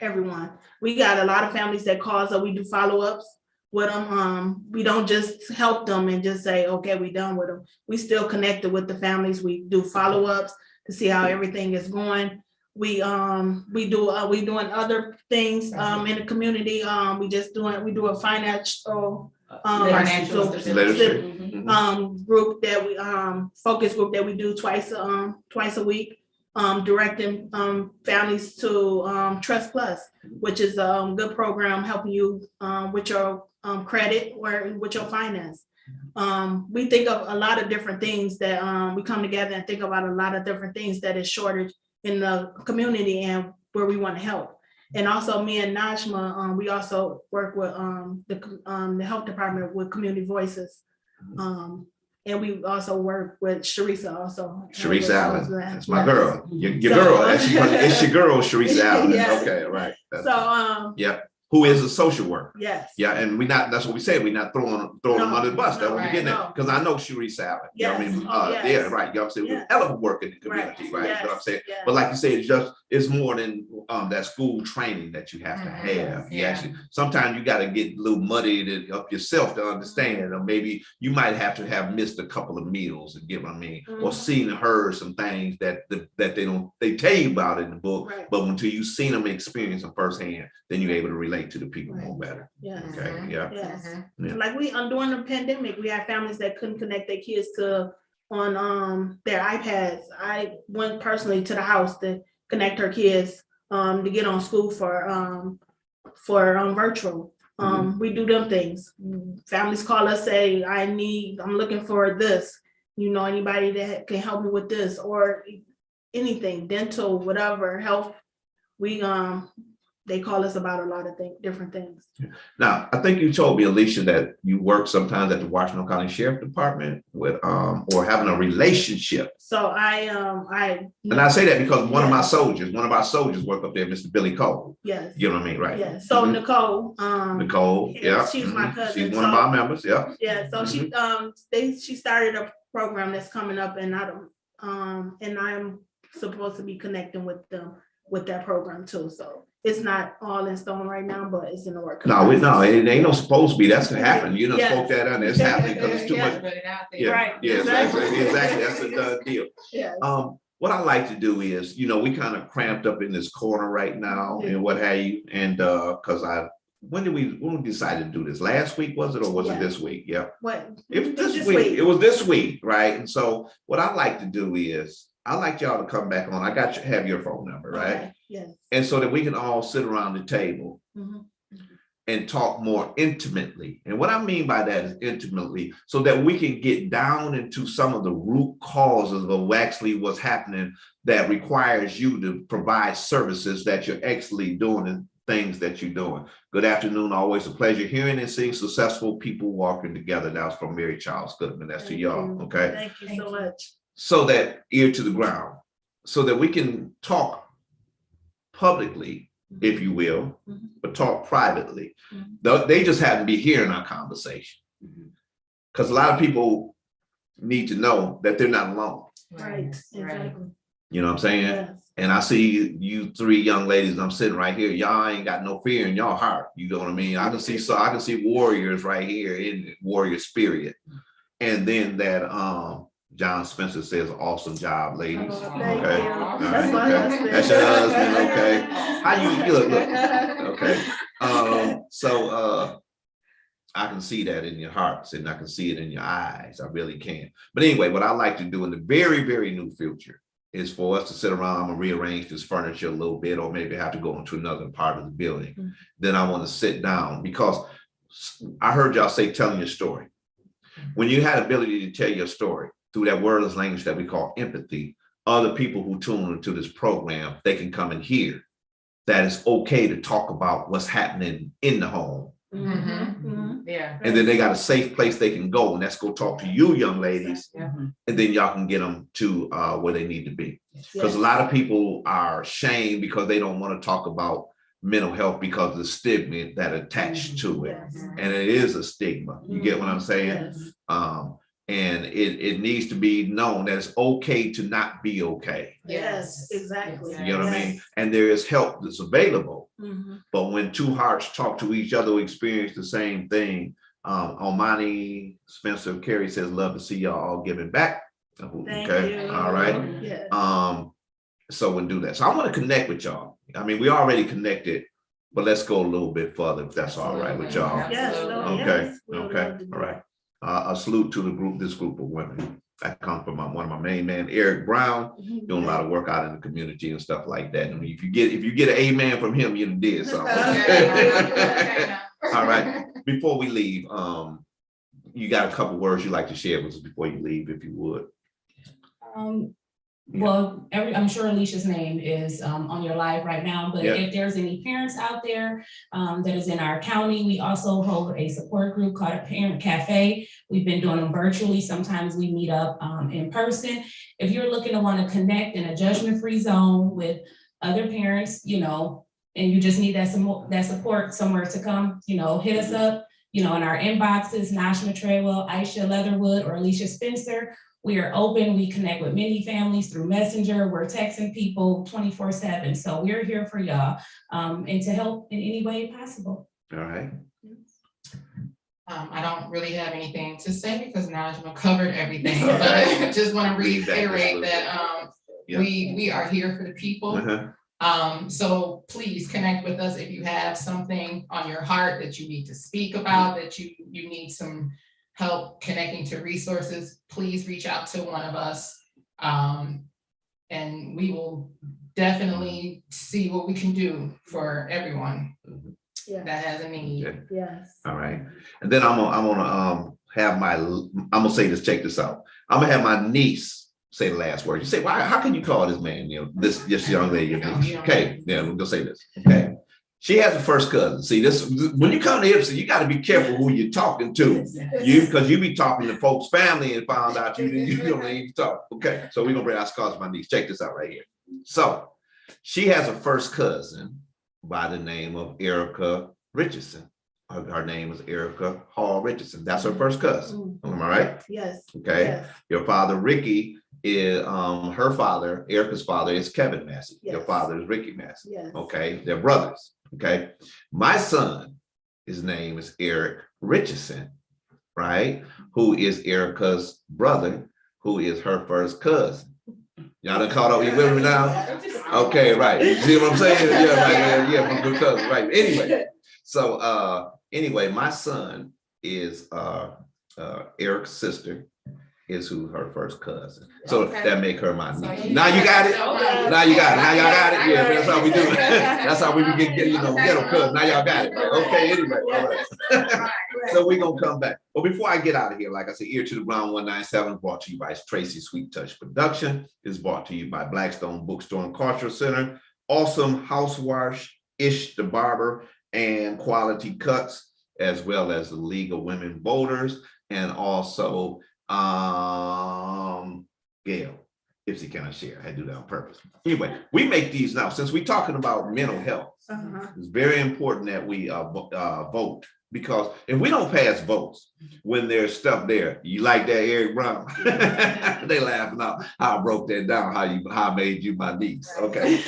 everyone. We got a lot of families that call us, so we do follow-ups with them. We don't just help them and just say, okay, we done with them. We still connected with the families. We do follow-ups to see how everything is going. We doing other things in the community. We do a financial Literacy. group that we focus group that we do twice a week, directing families to Trust Plus, which is a good program helping you with your credit or with your finance. We think of a lot of different things that we come together and think about a lot of different things that is shortage in the community and where we want to help. And also me and Najma, we also work with the health department with Community Voices. And we also work with Sharisa also. Sharice Allen, that's my girl. Your girl, it's your girl, Sharice Allen. Yes. Okay, right. So yeah. Who is a social worker? yes. Yeah, and that's what we say. We're not throwing them under the bus. That's what we're getting no. at. Because I know Sharice Allen. You know what I mean? Yes. Yeah, right. You know what I'm saying? Yes. Hell of a work in the community, right? Yes. You know what I'm saying? Yes. But like you said, it's more than that school training that you have to have. You actually sometimes you got to get a little muddied up yourself to understand, or maybe you might have to have missed a couple of meals and give them or seen and heard some things that they tell you about in the book, but until you seen them and experience them firsthand, then you're able to relate to the people more better. Yes. Okay. Yeah. Yes. Yeah. Like during the pandemic, we had families that couldn't connect their kids on their iPads. I went personally to the house to connect her kids to get on school for virtual. We do them things. Families call us, say, I'm looking for this. You know, anybody that can help me with this or anything, dental, whatever, health. They call us about a lot of different things. Now, I think you told me, Alicia, that you work sometimes at the Washington County Sheriff Department with or having a relationship. So and I say that because one of our soldiers work up there, Mr. Billy Cole. Yes. You know what I mean, right? Yeah. So Nicole. Nicole, yeah. She's my cousin. She's one of our members, yeah. Yeah. So she started a program that's coming up, and I'm supposed to be connecting with them with that program too. So it's not all in stone right now, but it's in the work. No, it ain't no supposed to be. That's gonna happen. You done spoke that on. It's happening because it's too much. Yeah, Right. Yeah, exactly. That's a done deal. Yeah. What I like to do is, we kind of cramped up in this corner right now and what have you. And because when we decided to do this? Last week, was it, or was it this week? Yeah. What? It was this week. It was this week, right? And so what I like to do is I'd like y'all to come back on. I got you, have your phone number, right? Okay, yes. And so that we can all sit around the table Mhm. and talk more intimately. And what I mean by that is intimately, so that we can get down into some of the root causes of actually what's happening that requires you to provide services that you're actually doing and things that you're doing. Good afternoon, always a pleasure hearing and seeing successful people walking together. That was from Mary Charles Goodman. That's to Thank y'all, you. okay? Thank you Thank so you. much. So that ear to the ground, so that we can talk publicly, if you will, Mhm. but talk privately. Mhm. They just have to be hearing our conversation. Because a lot of people need to know that they're not alone. Right, exactly. You know what I'm saying? Yes. And I see you three young ladies, and I'm sitting right here. Y'all ain't got no fear in y'all heart. You know what I mean? I can see warriors right here in warrior spirit. And then that John Spencer says, awesome job, ladies. Oh, thank Okay. you. All That's right, my okay. husband. That's your husband, okay. How you look. Okay. So I can see that in your hearts and I can see it in your eyes. I really can. But anyway, what I like to do in the very, very new future is for us to sit around. I'm gonna rearrange this furniture a little bit, or maybe have to go into another part of the building. Mhm. Then I want to sit down, because I heard y'all say telling your story. When you had ability to tell your story through that wordless language that we call empathy, other people who tune into this program, they can come and hear that it's okay to talk about what's happening in the home. Mhm. Mhm. Yeah. And then they got a safe place they can go, and that's go talk to you young ladies, Yeah. and then y'all can get them to where they need to be. Because a lot of people are shamed because they don't want to talk about mental health because of the stigma that attached to it. Yes. And it is a stigma. You get what I'm saying? Yes. And it needs to be known that it's okay to not be okay. Yes, exactly. You know what I mean? And there is help that's available. Mhm. But when two hearts talk to each other, we experience the same thing. Almani Spencer Carey says, love to see y'all all giving back. Thank Okay, you. all right. Yes. So we'll do that. So I want to connect with y'all. I mean, we already connected, but let's go a little bit further if that's all right with y'all. Yes, no, Okay, yes, we would okay, love to do all right. that. A salute to the group, this group of women. I come from one of my main men, Eric Brown, doing a lot of work out in the community and stuff like that. I mean, if you get an amen from him, you did something. All right. Before we leave, you got a couple words you'd like to share with us before you leave, if you would. Well, I'm sure Alicia's name is on your live right now, but Yeah. if there's any parents out there that is in our county, we also hold a support group called a Parent Cafe. We've been doing them virtually. Sometimes we meet up in person. If you're looking to want to connect in a judgment-free zone with other parents, you know, and you just need that support somewhere to come, you know, hit us up, you know, in our inboxes, Nashma Treywell, Aisha Leatherwood, or Alicia Spencer. We are open. We connect with many families through Messenger. We're texting people 24/7. So we're here for y'all and to help in any way possible. All right. I don't really have anything to say because Najma covered everything, Okay. but I just want to Read that just a reiterate little that Yeah. we are here for the people. Uh-huh. So please connect with us if you have something on your heart that you need to speak about, that you need some help connecting to resources. Please reach out to one of us, and we will definitely see what we can do for everyone that has a need. Okay. Yes. All right. And then I'm gonna have I'm gonna say this, check this out. I'm gonna have my niece say the last word. You say, why, how can you call this man, you know, this young lady your niece? Okay, yeah, we're gonna say this. Okay. She has a first cousin. See, this when you come to Ipsy, you got to be careful who you're talking to. Because you be talking to folks' family and found out you don't need to talk. Okay, so we're gonna bring our scars my niece. Check this out right here. So she has a first cousin by the name of Erica Richardson. Her name is Erica Hall Richardson. That's her first cousin. Am I right? Yes. Okay. Yes. Your father, Ricky, is her father, Erica's father is Kevin Massey. Your Yes. father is Ricky Massey. Yes. Okay, they're brothers. Okay. My son, his name is Eric Richardson, right? Who is Erica's brother, who is her first cousin. Y'all done caught up with me now? Okay, right. You see what I'm saying? Yeah, right. Yeah, my good cousin, right. Anyway, so anyway, my son is Eric's sister, is who her first cousin. So Okay. that make her my So niece. you- Now you got it? Okay. Now you got it. Now y'all got it? I Yeah, got that's how we do it. That's how we get Okay. ghetto cousins. Now y'all got it. Okay, anyway, all right. So we gonna come back. But before I get out of here, like I said, Ear to the Ground 197 brought to you by Tracy Sweet Touch Production. Is brought to you by Blackstone Bookstore and Cultural Center, Awesome House Wash, Ish the Barber, and Quality Cuts, as well as the League of Women Voters, and also Gail. If she cannot share, I do that on purpose. Anyway, we make these now, since we're talking about mental health, it's very important that we vote, because if we don't pass votes when there's stuff there, you like that, Eric Brown? They laughing out how I broke that down, how I made you my niece. Okay.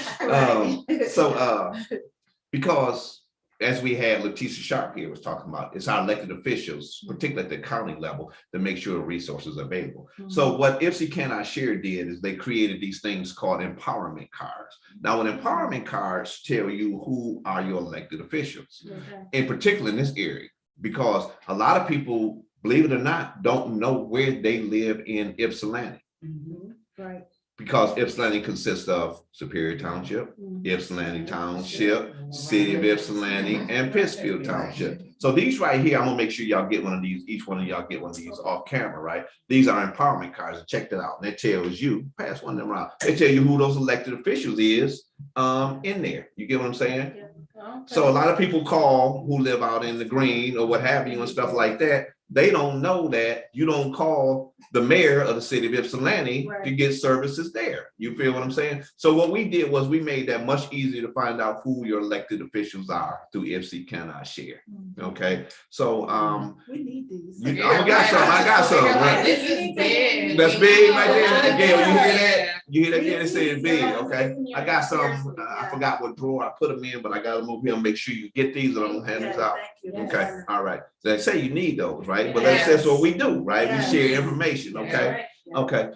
Because as we had Letitia Sharp here was talking about, it's our elected officials, particularly at the county level, to make sure resources are available. So what If She Cannot Share did is they created these things called empowerment cards. Now, when empowerment cards tell you who are your elected officials, in particular in this area, because a lot of people, believe it or not, don't know where they live in Ypsilanti. Right. Because Ypsilanti consists of Superior Township, Ypsilanti Township, City of Ypsilanti, and Pittsfield Township. So these right here, I'm gonna make sure y'all get one of these, each one of y'all get one of these off camera, right? These are empowerment cards, check that out. And it tells you, pass one of them around, they tell you who those elected officials is in there. You get what I'm saying? So a lot of people call who live out in the green or what have you and stuff like that. They don't know that you don't call the mayor of the city of Ypsilanti to get services there. You feel what I'm saying? So what we did was we made that much easier to find out who your elected officials are through If She Cannot Share. Okay. So We need these. I got some. Right? This is big. That's big right there. Gail, you hear that? You hear that? Gail, it says big. Okay. I got some. I forgot what drawer I put them in, but I got to move here and make sure you get these, and I'm gonna hand these out. Okay. All right. So they say you need those, right? But that's what we do, right? We share information. Okay. Okay.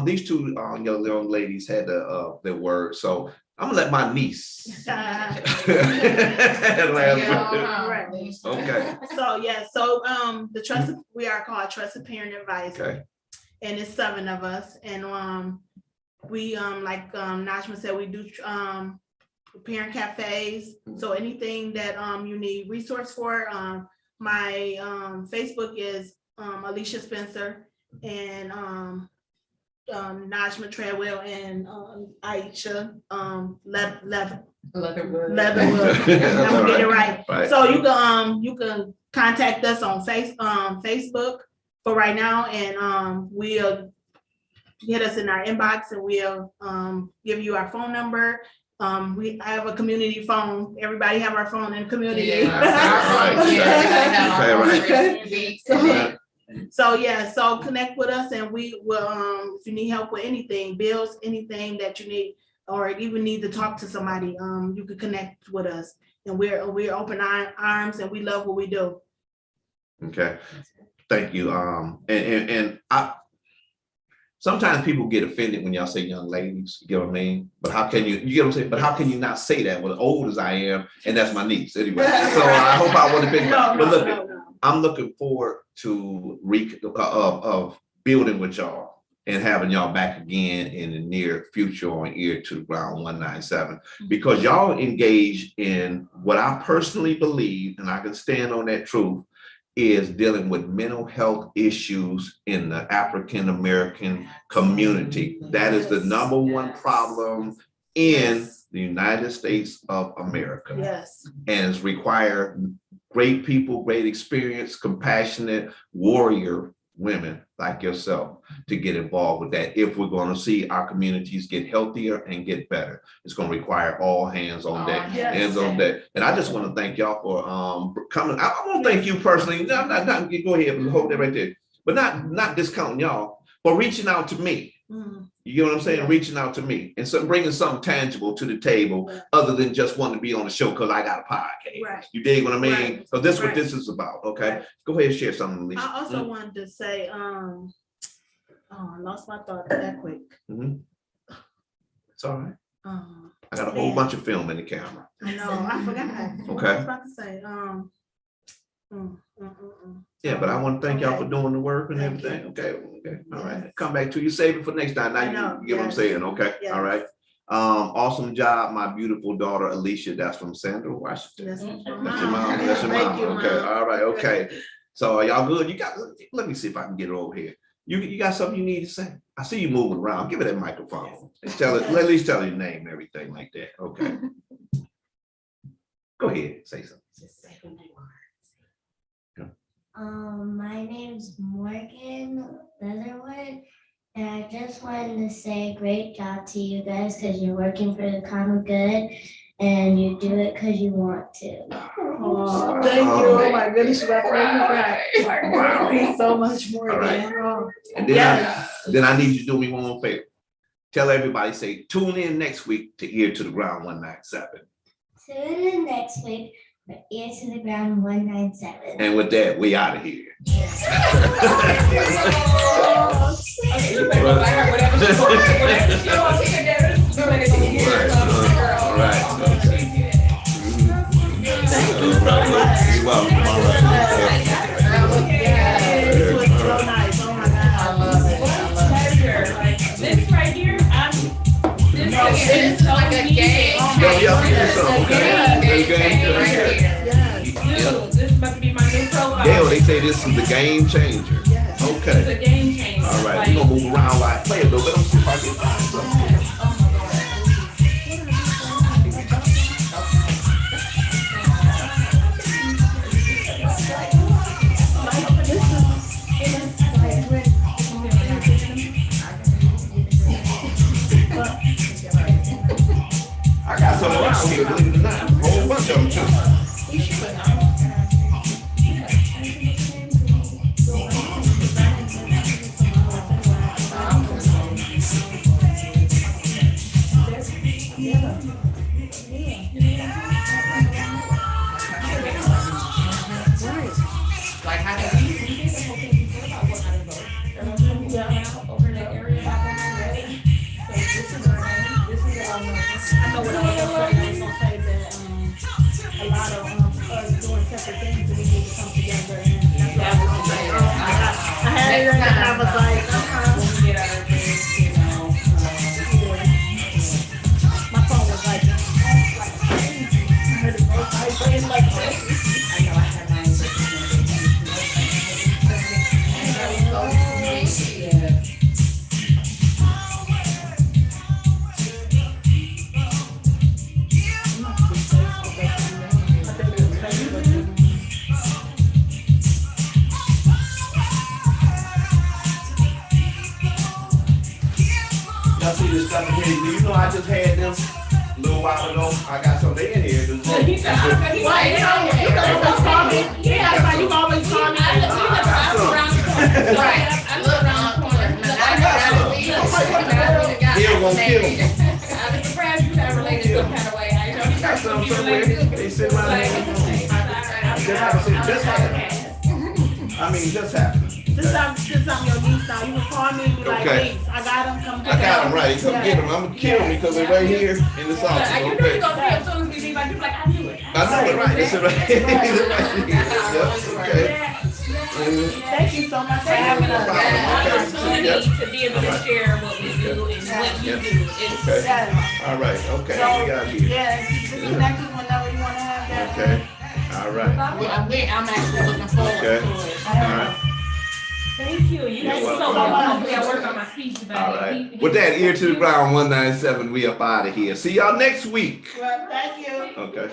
These two young ladies had their word, so I'm gonna let my niece. Okay. So the trusted, we are called Trusted Parent Advisor. Okay. And it's 7 of us, and we like Najma said, we do parent cafes. So anything that you need resource for, my Facebook is Alicia Spencer and Najma Treadwell and Aisha Leatherwood. I'm gonna get it right. So you can contact us on Facebook for right now, and we'll hit us in our inbox, and we'll give you our phone number. I have a community phone. Everybody have our phone in community. So connect with us, and we will, if you need help with anything, bills, anything that you need, or even need to talk to somebody, you can connect with us, and we're open arms, and we love what we do. Okay, thank you. And I sometimes people get offended when y'all say young ladies, you get what I mean? But how can you get what I'm saying? But how can you not say that when old as I am, and that's my niece anyway? So I hope I wasn't offended. But look, I'm looking forward to of building with y'all and having y'all back again in the near future on Ear to the Ground 197, because y'all engage in what I personally believe, and I can stand on that truth, is dealing with mental health issues in the African American community. That is the number one problem in the United States of America. Yes. And it's required great people, great experience, compassionate warrior women like yourself to get involved with that. If we're going to see our communities get healthier and get better, it's going to require all hands on deck. Hands on deck. And I just want to thank y'all for coming. I want to thank you personally. Not go ahead and hold that right there, but not discounting y'all, but reaching out to me. You get what I'm saying? Reaching out to me and bringing something tangible to the table, other than just wanting to be on the show because I got a podcast. You dig what I mean? So this is what this is about. Okay, go ahead and share something, Alicia. I also wanted to say, I lost my thought that quick. It's all right. I got a whole bunch of film in the camera. I know, I forgot. Okay. What I was about to say, Yeah, but I want to thank y'all for Okay. doing the work and Thank you. everything. Okay, all right. Come back to you, save it for next time. I Now know, you get what I'm yes. saying, okay? Yes. All right. Awesome job, my beautiful daughter Alicia. That's from Sandra, Washington. That's That's your mom. Yeah, That's your thank mom. you, Okay, Mom. all right, okay. So are y'all good? You got, let me see if I can get it over here. You got something you need to say? I see you moving around. Give it that microphone. Tell it, at least tell your name, everything like that. Okay. Go ahead, say something. My name's Morgan Leatherwood, and I just wanted to say great job to you guys because you're working for the common good and you do it because you want to. Oh, thank you. Oh my goodness, you have to Wow. Thank you so much more. All right. Oh, And then, yes. then I need you to do me one more favor. Tell everybody, say, tune in next week to Ear to the Ground 197. Tune in next week for Ear to the Ground 197. And with that, we out of here. All right. Thank you so much. You're welcome. All right. Yes, it was so nice. Oh my I God. love it. I love it. This right here, This is like a game. Yo, y'all give me some, okay? Game right here. Yes, dude, this is about to be my new profile. Gail, they say this is the game changer. yes. It's Okay. a game changer. All right, we're gonna move around like, play a little bit. I'm see if I can find something. I got some around here, believe it or not, a whole bunch of them too. Like how do you? I know what I'm gonna say. I'm gonna say that a lot of us doing separate things and we need to come together. And that's what I was gonna say. I had it and I was like, When we get out of this, you know, my phone was like, I heard it both vibrating like this. I know I have mine. Yeah. Y'all see this stuff in here? Do you know I just had them a little while ago? I got some, they in here. He said, you You can always call me. Yeah, that's why you always call me. Right. I look around the corner. Here won't kill me. I was surprised you got related some kind of way. I know Got some somewhere. They sit around here. Just happened. I mean, just happened. Since I'm your niece now, you can call me and be like, Okay. niece, I got him, come I got them right. Come Yeah. get them. I'm gonna kill me because they're right here in this office. You know Okay. you're gonna see as soon as we leave, like, you're like, I knew it. I know it, right? It's right. It's right here. Yep, okay. Thank you so much for having us. Opportunity to be able to share what we do and what you do. It's Okay. Yes. All right. Okay. So, We got here. yeah, just connect us whenever you wanna have that. Okay. All right. I'm actually looking forward Okay. to it. All right. Thank you. You guys You're are so welcome. welcome. Hopefully I work on my speech All about it. right. With that, Ear to the Ground 197, we up out of here. See y'all next week. Well, thank you. Okay.